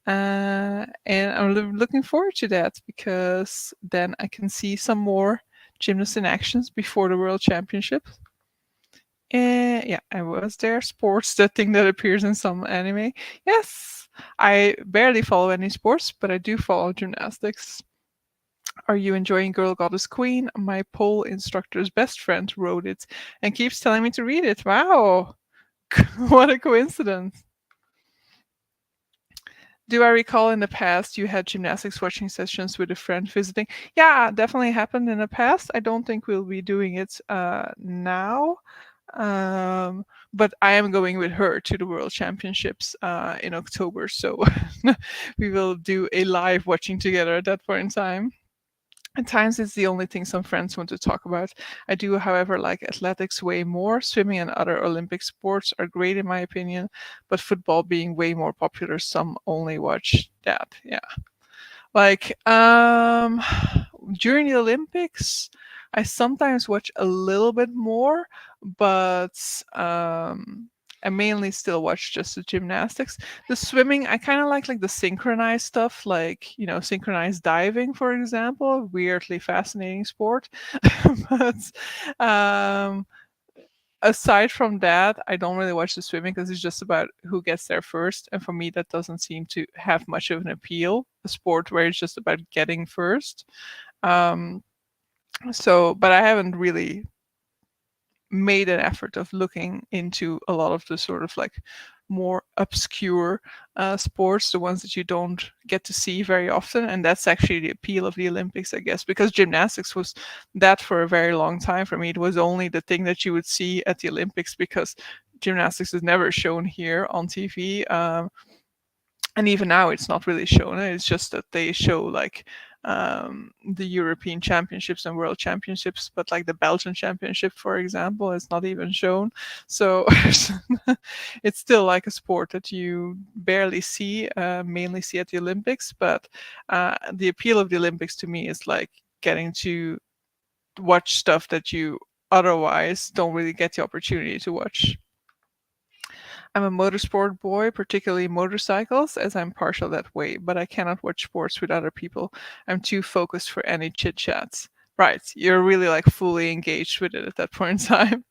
And I'm looking forward to that because then I can see some more gymnasts in actions before the World Championship. Yeah, I was there. Sports, the thing that appears in some anime. Yes, I barely follow any sports, but I do follow gymnastics. Are you enjoying Girl Goddess Queen? My pole instructor's best friend wrote it and keeps telling me to read it. Wow, what a coincidence. Do I recall in the past you had gymnastics watching sessions with a friend visiting? Yeah, definitely happened in the past. I don't think we'll be doing it now. Um, but I am going with her to the World Championships in October, so we will do a live watching together at that point in time. At times, it's the only thing some friends want to talk about. I do, however, like athletics way more. Swimming and other Olympic sports are great in my opinion, but football being way more popular, some only watch that. Yeah. Like during the Olympics, I sometimes watch a little bit more, but I mainly still watch just the gymnastics. The swimming, I kind of like the synchronized stuff, like synchronized diving, for example. Weirdly fascinating sport, but um, aside from that, I don't really watch the swimming because it's just about who gets there first, and for me, that doesn't seem to have much of an appeal. A sport where it's just about getting first. Um, but I haven't really made an effort of looking into a lot of the sort of like more obscure sports, the ones that you don't get to see very often. And that's actually the appeal of the Olympics, I guess, because gymnastics was that for a very long time for me. It was only the thing that you would see at the Olympics because gymnastics is never shown here on TV. And even now it's not really shown. It's just that they show like the European Championships and World Championships, but like the Belgian Championship, for example, is not even shown. So it's still like a sport that you barely see, mainly see at the Olympics. But the appeal of the Olympics to me is like getting to watch stuff that you otherwise don't really get the opportunity to watch. I'm a motorsport boy, particularly motorcycles, as I'm partial that way, but I cannot watch sports with other people. I'm too focused for any chit chats. Right, you're really like fully engaged with it at that point in time.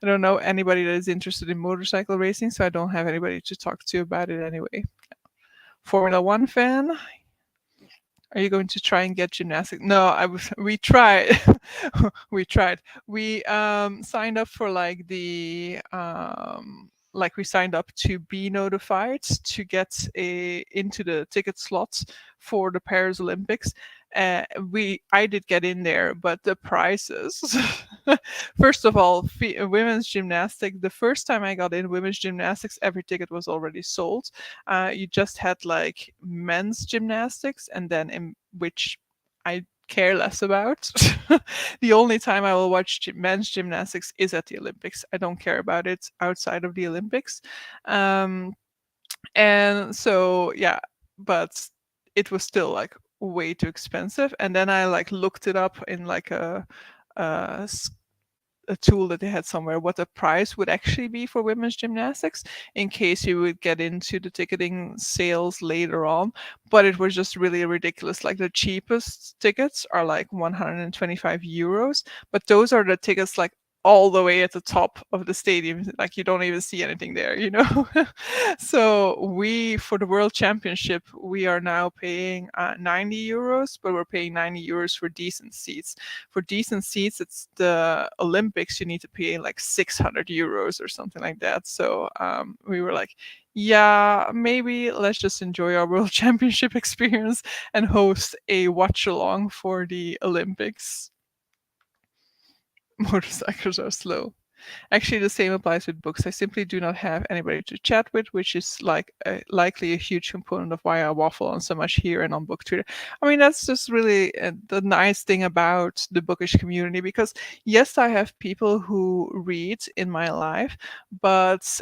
I don't know anybody that is interested in motorcycle racing, so I don't have anybody to talk to about it anyway. Formula One fan, are you going to try and get gymnastics? No, we tried. We tried. We signed up for like we signed up to be notified to get into the ticket slots for the Paris Olympics. I did get in there, but the prices. First of all, women's gymnastics. The first time I got in women's gymnastics, every ticket was already sold. You just had like men's gymnastics, and then in which I care less about. The only time I will watch men's gymnastics is at the Olympics. I don't care about it outside of the Olympics. Um, and so yeah, but it was still like way too expensive. And then I like looked it up in like a a tool that they had somewhere what the price would actually be for women's gymnastics in case you would get into the ticketing sales later on. But it was just really ridiculous. Like the cheapest tickets are like 125 euros, but those are the tickets like all the way at the top of the stadium, like you don't even see anything there, you know. So we, for the world championship, we are now paying 90 euros, but we're paying 90 euros for decent seats. For decent seats, it's the Olympics, you need to pay like 600 euros or something like that. So we were like, yeah, maybe let's just enjoy our world championship experience and host a watch along for the Olympics. Motorcycles are slow. Actually, the same applies with books. I simply do not have anybody to chat with, which is like likely a huge component of why I waffle on so much here and on book Twitter. I mean, that's just really the nice thing about the bookish community, because yes, I have people who read in my life, but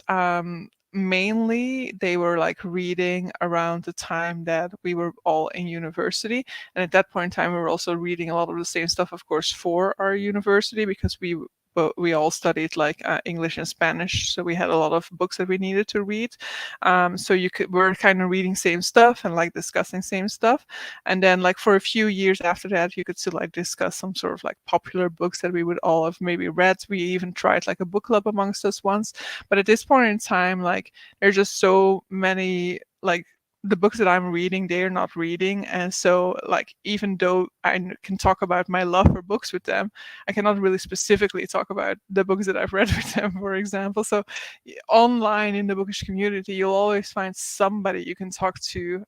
mainly they were like reading around the time that we were all in university, and at that point in time we were also reading a lot of the same stuff, of course, for our university, because we all studied like English and Spanish, so we had a lot of books that we needed to read. So we're kind of reading same stuff and like discussing same stuff, and then like for a few years after that, you could still like discuss some sort of like popular books that we would all have maybe read. We even tried like a book club amongst us once, but at this point in time, like there's just so many like the books that I'm reading, they're not reading. And so, like, even though can talk about my love for books with them, I cannot really specifically talk about the books that I've read with them, for example. So, online in the bookish community, you'll always find somebody you can talk to,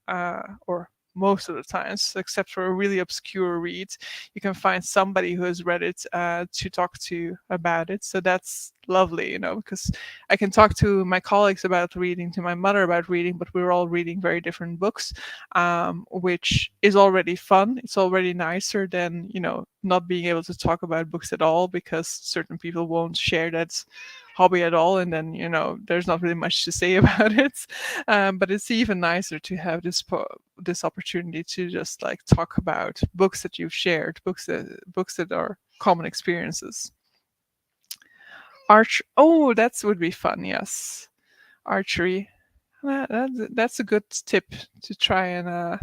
or most of the times, except for a really obscure read, you can find somebody who has read it to talk to about it. So that's lovely, because I can talk to my colleagues about reading, to my mother about reading, but we're all reading very different books, which is already fun. It's already nicer than, not being able to talk about books at all because certain people won't share that hobby at all, and then there's not really much to say about it. But it's even nicer to have this opportunity to just like talk about books that you've shared, books that are common experiences. Oh, that would be fun. Yes, archery. That's a good tip to try and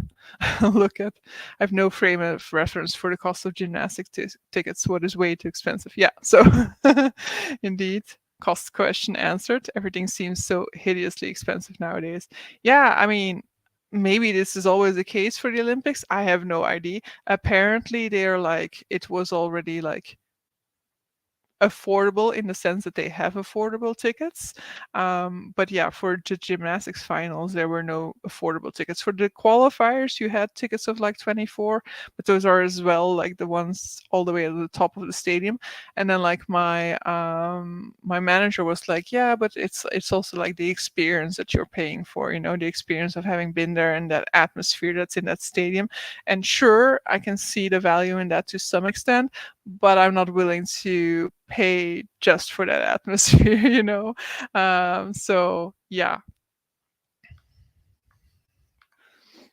look at. I have no frame of reference for the cost of gymnastic tickets. What is way too expensive? Yeah, so indeed, cost question answered. Everything seems so hideously expensive nowadays. Yeah, I mean, maybe this is always the case for the Olympics. I have no idea. Apparently, they're like, it was already like affordable in the sense that they have affordable tickets. But yeah, for the gymnastics finals, there were no affordable tickets. For the qualifiers, you had tickets of like 24, but those are as well like the ones all the way at the top of the stadium. And then like my manager was like, yeah, but it's also like the experience that you're paying for, the experience of having been there and that atmosphere that's in that stadium. And sure, I can see the value in that to some extent, but I'm not willing to pay just for that atmosphere, So yeah,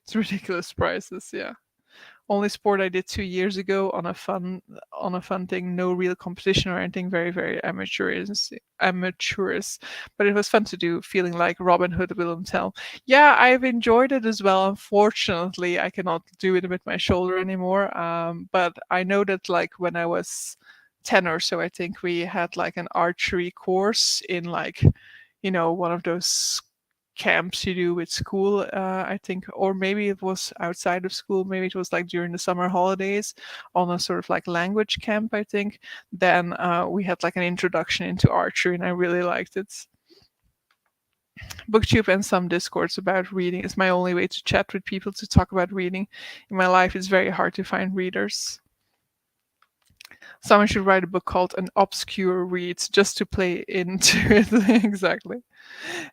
it's ridiculous prices. Yeah. Only sport I did 2 years ago on a fun thing, no real competition or anything, very very amateurish, but it was fun to do, feeling like Robin Hood Willem Tell. Yeah, I've enjoyed it as well. Unfortunately, I cannot do it with my shoulder anymore. But I know that like when I was 10 or so, I think we had like an archery course in like one of those camps you do with school, I think, or maybe it was outside of school, maybe it was like during the summer holidays on a sort of like language camp, I think. Then we had like an introduction into archery, and I really liked it. Booktube and some discords about reading is my only way to chat with people to talk about reading. In my life, it's very hard to find readers. Someone should write a book called An Obscure Read just to play into it. Exactly.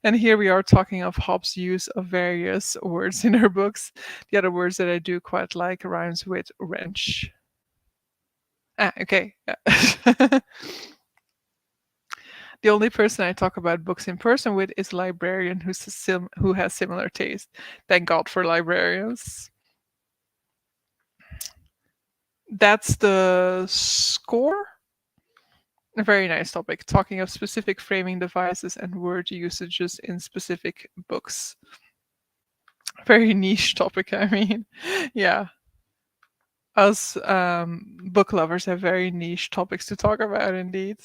And here we are talking of Hobbes' use of various words in her books. The other words that I do quite like rhymes with wrench. Okay. Yeah. The only person I talk about books in person with is a librarian who has similar taste. Thank God for librarians. That's the score. A very nice topic, talking of specific framing devices and word usages in specific books. Very niche topic, I mean. Yeah. Us book lovers have very niche topics to talk about, indeed.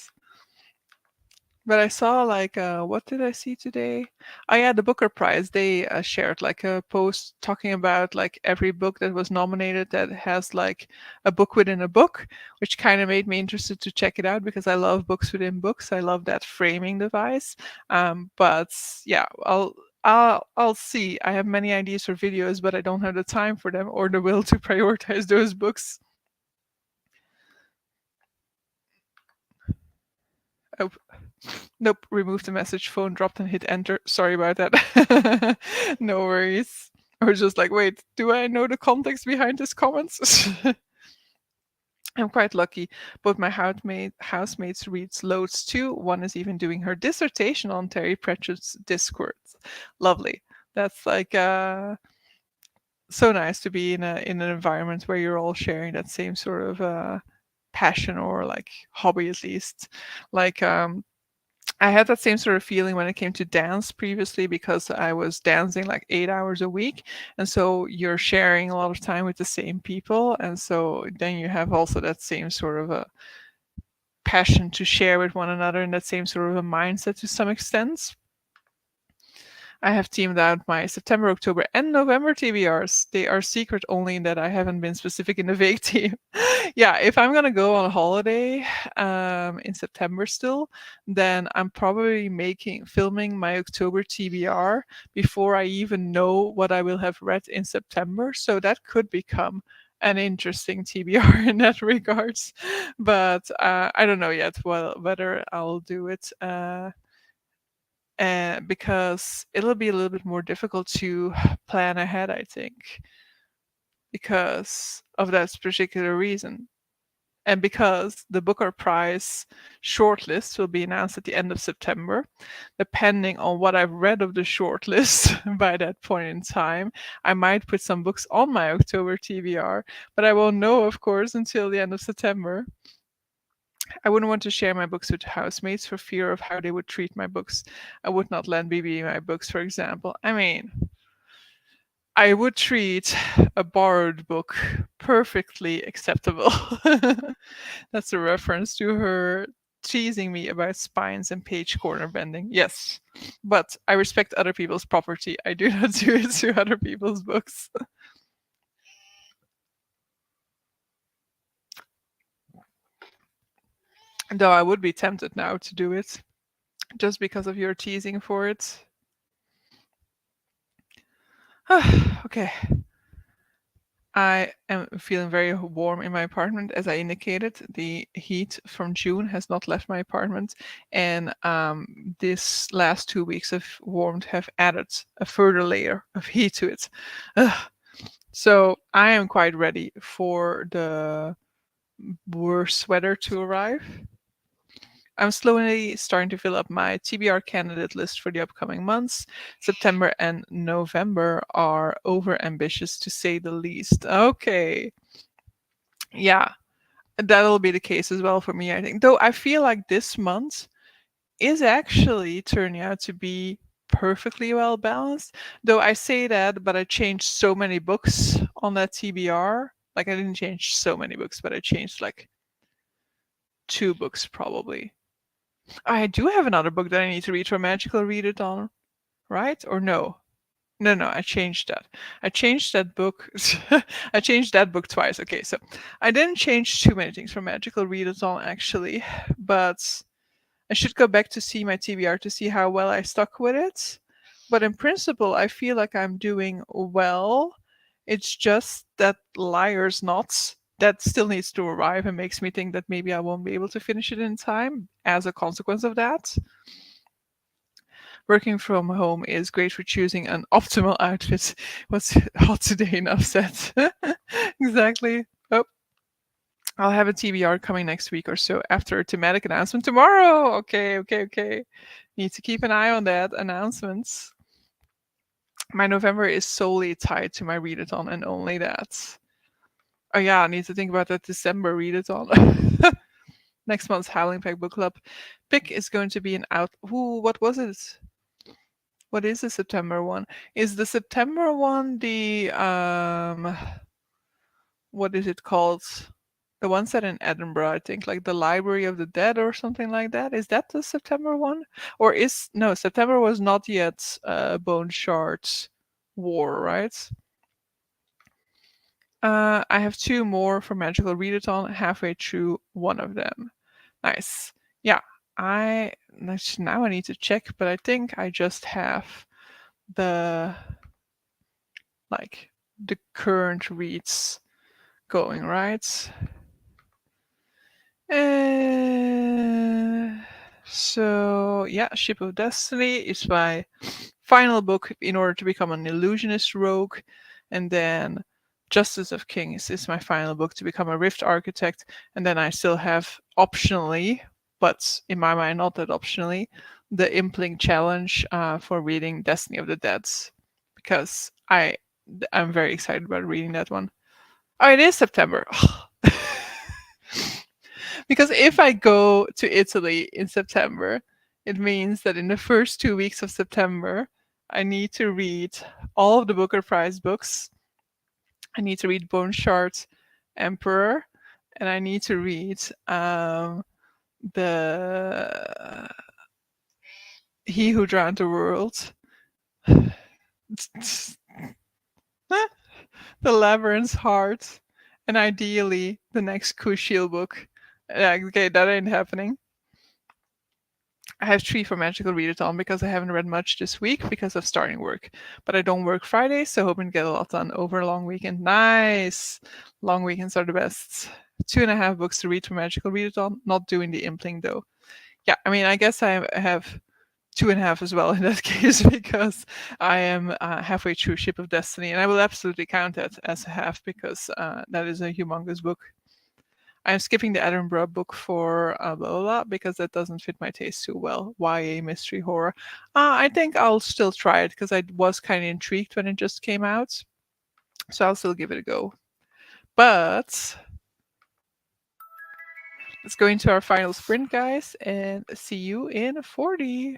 But I saw like what did I see today? Oh yeah, the Booker Prize. They shared like a post talking about like every book that was nominated that has like a book within a book, which kind of made me interested to check it out because I love books within books. I love that framing device. But yeah, I'll see. I have many ideas for videos, but I don't have the time for them or the will to prioritize those books. Oh, nope, remove the message, phone dropped and hit enter. Sorry about that. No worries. I was just like, wait, do I know the context behind his comments? I'm quite lucky. Both my housemates reads loads too. One is even doing her dissertation on Terry Pratchett's Discords. Lovely. That's like so nice to be in an environment where you're all sharing that same sort of passion or like hobby at least. Like I had that same sort of feeling when it came to dance previously because I was dancing like 8 hours a week. And so you're sharing a lot of time with the same people. And so then you have also that same sort of a passion to share with one another and that same sort of a mindset to some extent. I have teamed out my September, October, and November TBRs. They are secret only in that I haven't been specific in the vague team. Yeah, if I'm gonna go on a holiday in September still, then I'm probably filming my October TBR before I even know what I will have read in September. So that could become an interesting TBR in that regards. But I don't know yet whether I'll do it. Because it'll be a little bit more difficult to plan ahead, I think, because of that particular reason. And because the Booker Prize shortlist will be announced at the end of September, depending on what I've read of the shortlist by that point in time, I might put some books on my October TBR, but I won't know, of course, until the end of September. I wouldn't want to share my books with housemates for fear of how they would treat my books. I would not lend BB my books, for example. I mean, I would treat a borrowed book perfectly acceptable. That's a reference to her teasing me about spines and page corner bending. Yes, but I respect other people's property. I do not do it to other people's books. Though I would be tempted now to do it just because of your teasing for it. Okay. I am feeling very warm in my apartment. As I indicated, the heat from June has not left my apartment, and this last 2 weeks of warmth have added a further layer of heat to it. Ugh. So I am quite ready for the worse weather to arrive. I'm slowly starting to fill up my TBR candidate list for the upcoming months. September and November are over ambitious to say the least. Okay. Yeah, that'll be the case as well for me, I think. Though I feel like this month is actually turning out to be perfectly well balanced. Though I say that, but I changed so many books on that TBR. Like, I didn't change so many books, but I changed like 2 books probably. I do have another book that I need to read for Magical Readathon, right? Or no? No, I changed that. I changed that book. I changed that book twice. Okay, so I didn't change too many things from Magical Readathon actually, but I should go back to see my TBR to see how well I stuck with it. But in principle, I feel like I'm doing well. It's just that Liar's Knots that still needs to arrive and makes me think that maybe I won't be able to finish it in time as a consequence of that. Working from home is great for choosing an optimal outfit. What's hot today? Enough said. Exactly. Oh, I'll have a TBR coming next week or so after a thematic announcement tomorrow. Okay. Need to keep an eye on that announcements. My November is solely tied to my readathon and only that. Oh yeah, I need to think about that December readathon. Next month's Howling Pack Book Club pick is going to be an out. Ooh, what was it? What is the September one? Is the September one the what is it called? The one set in Edinburgh, I think, like the Library of the Dead or something like that. Is that the September one? Or is no, September was not yet Bone Shard War, right? I have 2 more for Magical Readathon, halfway through one of them. Nice. Yeah, now I need to check, but I think I just have the like the current reads going, right? So yeah, Ship of Destiny is my final book in order to become an illusionist rogue, and then Justice of Kings is my final book to become a Rift Architect, and then I still have optionally, but in my mind not that optionally, the Impling challenge for reading Destiny of the Dead, because I'm very excited about reading that one. Oh, it is September. Because if I go to Italy in September, it means that in the first 2 weeks of September, I need to read all of the Booker Prize books. I need to read Bone Shard Emperor, and I need to read the He Who Drowned the World, the Labyrinth's Heart, and ideally the next Kushiel book. Okay, that ain't happening. I have 3 for Magical Readathon because I haven't read much this week because of starting work. But I don't work Fridays, so hoping to get a lot done over a long weekend. Nice! Long weekends are the best. 2.5 books to read for Magical Readathon, not doing the impling though. Yeah, I mean, I guess I have 2.5 as well in that case because I am halfway through Ship of Destiny, and I will absolutely count that as a half because that is a humongous book. I'm skipping the Edinburgh book for blah, blah, blah because that doesn't fit my taste too well. YA mystery horror. I think I'll still try it because I was kind of intrigued when it just came out. So I'll still give it a go. But let's go into our final sprint, guys, and see you in 40.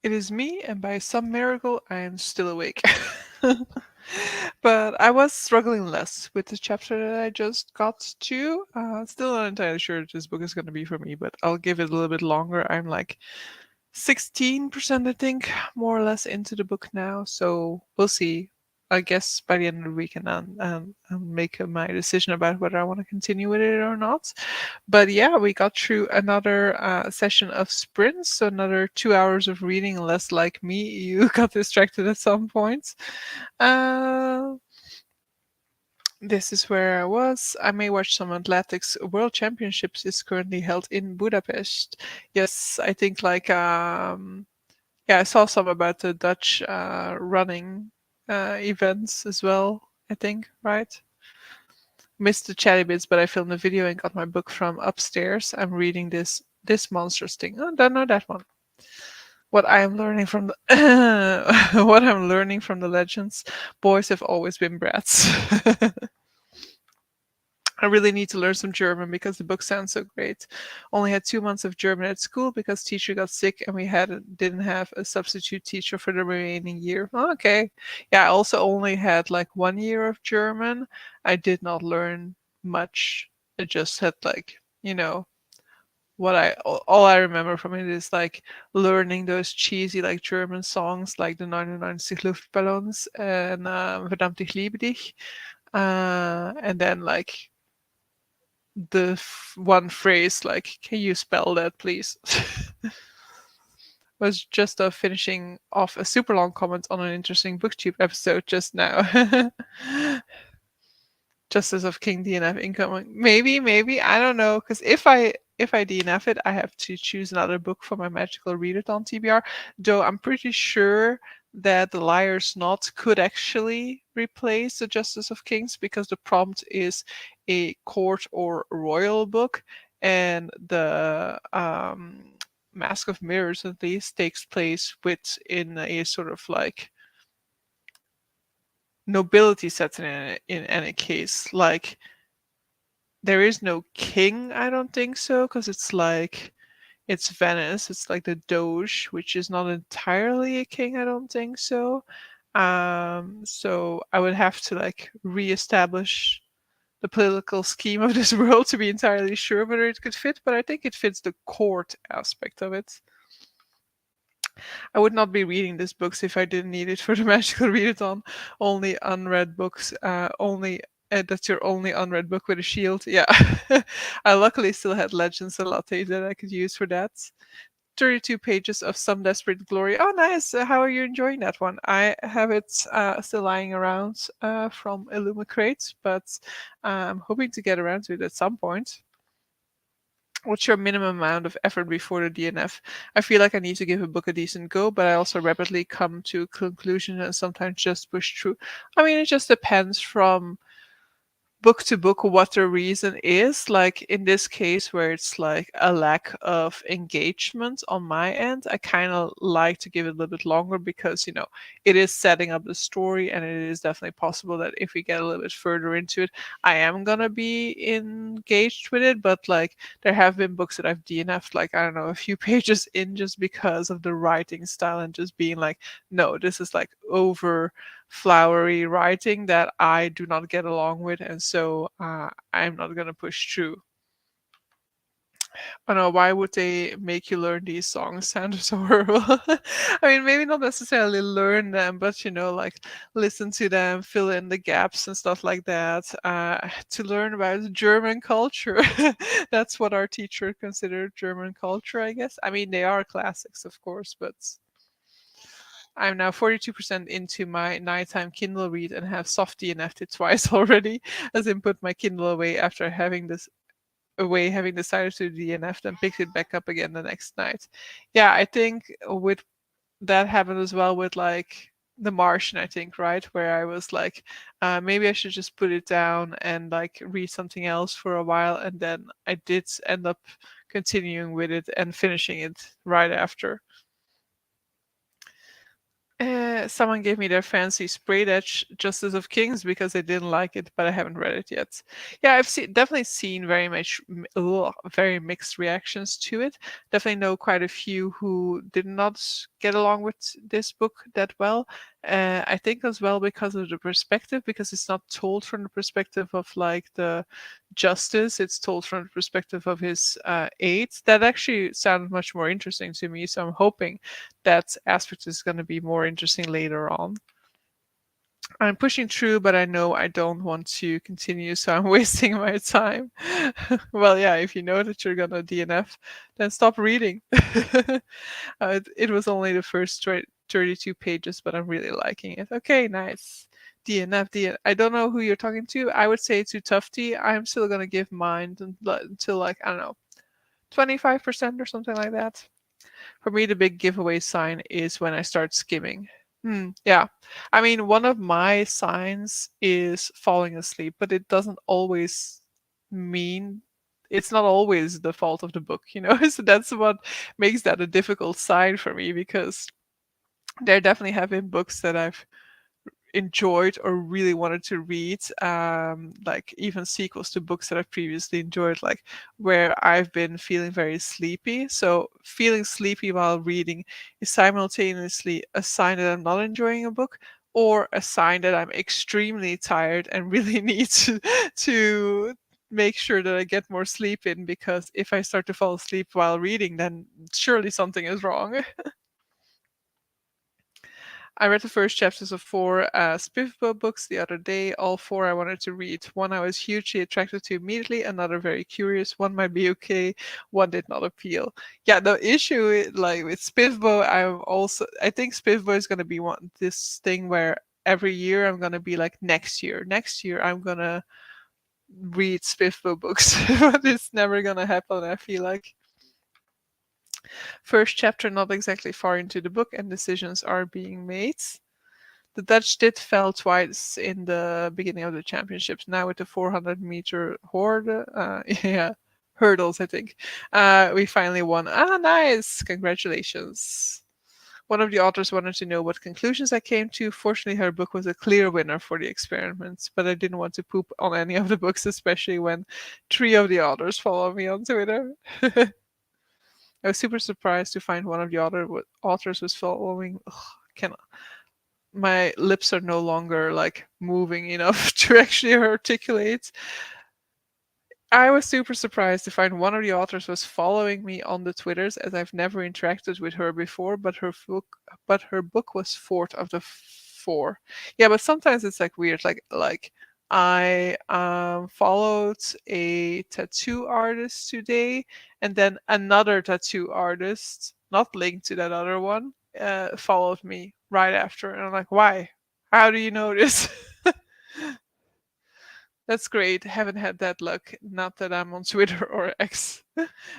It is me, and by some miracle, I am still awake. But I was struggling less with the chapter that I just got to. Still not entirely sure if this book is going to be for me, but I'll give it a little bit longer. I'm like 16%, I think, more or less into the book now. So we'll see. I guess by the end of the week, and I'll make my decision about whether I want to continue with it or not. But yeah, we got through another session of sprints, so another 2 hours of reading. Less like me, you got distracted at some point. Uh, this is where I was. I may watch some athletics. World Championships is currently held in Budapest. Yes, I think like yeah, I saw some about the Dutch running events as well. I think, right? Missed the chatty bits, but I filmed a video and got my book from upstairs. I'm reading this monstrous thing. Oh, don't know that one. What I am learning from the what I'm learning from the legends. Boys have always been brats. I really need to learn some German because the book sounds so great. Only had 2 months of German at school because teacher got sick and we didn't have a substitute teacher for the remaining year. Oh, okay. Yeah, I also only had like 1 year of German. I did not learn much. I just had like, what all I remember from it is like learning those cheesy like German songs like the 99 Luftballons and Verdammt ich liebe dich. And then like the one phrase like, can you spell that please? Was just finishing off a super long comment on an interesting booktube episode just now. Justice of King DNF incoming. Maybe I don't know. Because if I DNF it, I have to choose another book for my magical readathon TBR. Though I'm pretty sure that the Liar's Knot could actually replace the Justice of Kings because the prompt is a court or royal book, and the Mask of Mirrors at least takes place within a sort of like nobility setting in any case. Like there is no king, I don't think so, because it's like it's Venice. It's like the Doge, which is not entirely a king, I don't think so. So I would have to like reestablish the political scheme of this world to be entirely sure whether it could fit, but I think it fits the court aspect of it. I would not be reading these books if I didn't need it for the magical readathon. Only unread books. Only That's your only unread book with a shield. Yeah, I luckily still had Legends and Latte that I could use for that. 32 pages of Some Desperate Glory. Oh, nice. How are you enjoying that one? I have it still lying around from Illumicrate, but I'm hoping to get around to it at some point. What's your minimum amount of effort before the DNF? I feel like I need to give a book a decent go, but I also rapidly come to conclusions and sometimes just push through. I mean, it just depends from book to book what the reason is. Like in this case where it's like a lack of engagement on my end, I kind of like to give it a little bit longer because it is setting up the story, and it is definitely possible that if we get a little bit further into it, I am gonna be engaged with it. But like there have been books that I've DNF'd like, I don't know, a few pages in just because of the writing style and just being like, no, this is like over flowery writing that I do not get along with, and so I'm not gonna push through. I know, why would they make you learn these songs? Sounds so horrible. I mean, maybe not necessarily learn them, but like listen to them, fill in the gaps and stuff like that. To learn about German culture. That's what our teacher considered German culture, I guess. I mean, they are classics, of course, but I'm now 42% into my nighttime Kindle read and have soft DNF'd it twice already, as in put my Kindle away after having decided to DNF, then picked it back up again the next night. Yeah, I think with that happened as well with like The Martian, I think, right? Where I was like, maybe I should just put it down and like read something else for a while, and then I did end up continuing with it and finishing it right after. Someone gave me their fancy sprayed edge Justice of Kings because they didn't like it, but I haven't read it yet. Yeah, definitely seen very mixed reactions to it. Definitely know quite a few who did not get along with this book that well. I think as well because of the perspective, because it's not told from the perspective of like the justice, it's told from the perspective of his aides. That actually sounds much more interesting to me. So I'm hoping that aspect is going to be more interesting later on. I'm pushing through, but I know I don't want to continue, so I'm wasting my time. Well, yeah, if you know that you're gonna DNF, then stop reading. It was only the first 32 pages, but I'm really liking it. Okay, nice. DNF, DNF. I don't know who you're talking to. I would say to Tufty. I'm still gonna give mine until like, I don't know, 25% or something like that. For me, the big giveaway sign is when I start skimming. Yeah. I mean, one of my signs is falling asleep, but it doesn't always mean it's not always the fault of the book, you know? So that's what makes that a difficult sign for me because there definitely have been books that I've enjoyed or really wanted to read, like even sequels to books that I've previously enjoyed, like where I've been feeling very sleepy. So feeling sleepy while reading is simultaneously a sign that I'm not enjoying a book or a sign that I'm extremely tired and really need to make sure that I get more sleep in, because if I start to fall asleep while reading, then surely something is wrong. I read the first chapters of four Spiffbo books the other day. All four I wanted to read. One I was hugely attracted to immediately, another very curious. One might be okay, one did not appeal. Yeah, the issue like with Spiffbo, I think Spiffbo is gonna be this thing where every year I'm gonna be like next year I'm gonna read Spiffbo books, but it's never gonna happen. I feel like. First chapter not exactly far into the book, and decisions are being made. The Dutch did fell twice in the beginning of the championships. Now with the 400-meter yeah, hurdles, I think. We finally won. Ah, nice! Congratulations. One of the authors wanted to know what conclusions I came to. Fortunately, her book was a clear winner for the experiments, but I didn't want to poop on any of the books, especially when three of the authors follow me on Twitter. I was super surprised to find one of the authors was following. Ugh, cannot my lips are no longer like moving enough to actually articulate. I was super surprised to find one of the authors was following me on the Twitters, as I've never interacted with her before, but her book was fourth of the four. Yeah, but sometimes it's like weird, like I followed a tattoo artist today, and then another tattoo artist, not linked to that other one, followed me right after, and I'm like, why? How do you know this? That's great. Haven't had that luck. Not that I'm on Twitter or X.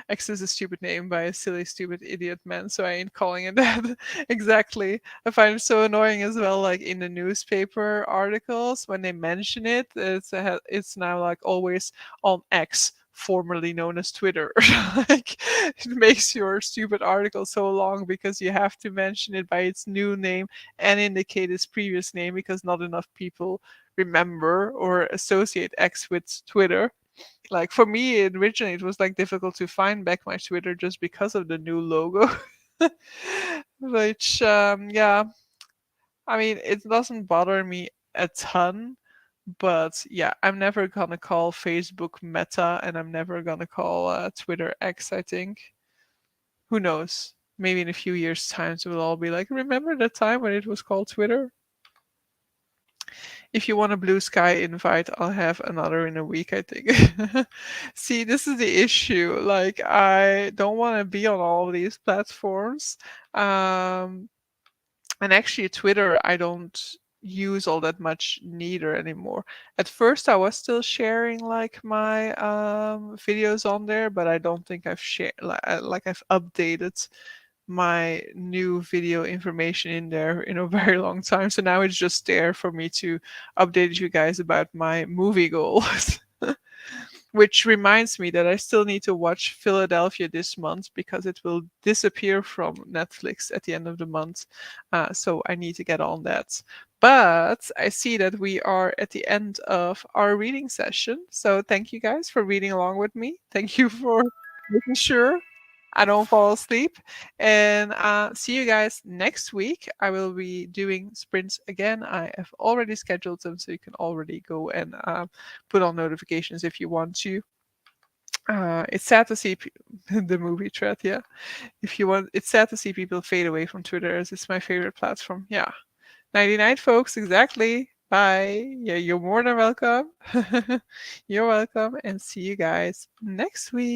X is a stupid name by a silly, stupid idiot man, so I ain't calling it that. Exactly. I find it so annoying as well, like in the newspaper articles, when they mention it, it's now like always on X, formerly known as Twitter. Like, it makes your stupid article so long because you have to mention it by its new name and indicate its previous name, because not enough people remember or associate X with Twitter. Like for me, originally it was like difficult to find back my Twitter just because of the new logo. Which, yeah, I mean, it doesn't bother me a ton, but yeah, I'm never gonna call Facebook Meta, and I'm never gonna call Twitter X. I think. Who knows? Maybe in a few years' time, we'll all be like, "Remember the time when it was called Twitter?" If you want a blue sky invite, I'll have another in a week, I think. See, this is the issue. Like, I don't want to be on all of these platforms. Um, and actually, Twitter, I don't use all that much neither anymore. At first, I was still sharing like my videos on there, but I don't think I've shared like I've updated my new video information in there in a very long time. So now it's just there for me to update you guys about my movie goals. Which reminds me that I still need to watch Philadelphia this month because it will disappear from Netflix at the end of the month. So I need to get on that. But I see that we are at the end of our reading session. So thank you guys for reading along with me. Thank you for making sure I don't fall asleep. And see you guys next week. I will be doing sprints again. I have already scheduled them, so you can already go and put on notifications if you want to. It's sad to see the movie thread. Yeah, if you want, it's sad to see people fade away from Twitter as it's my favorite platform. Yeah, 99 folks exactly. Bye. Yeah, you're more than welcome. You're welcome, and see you guys next week.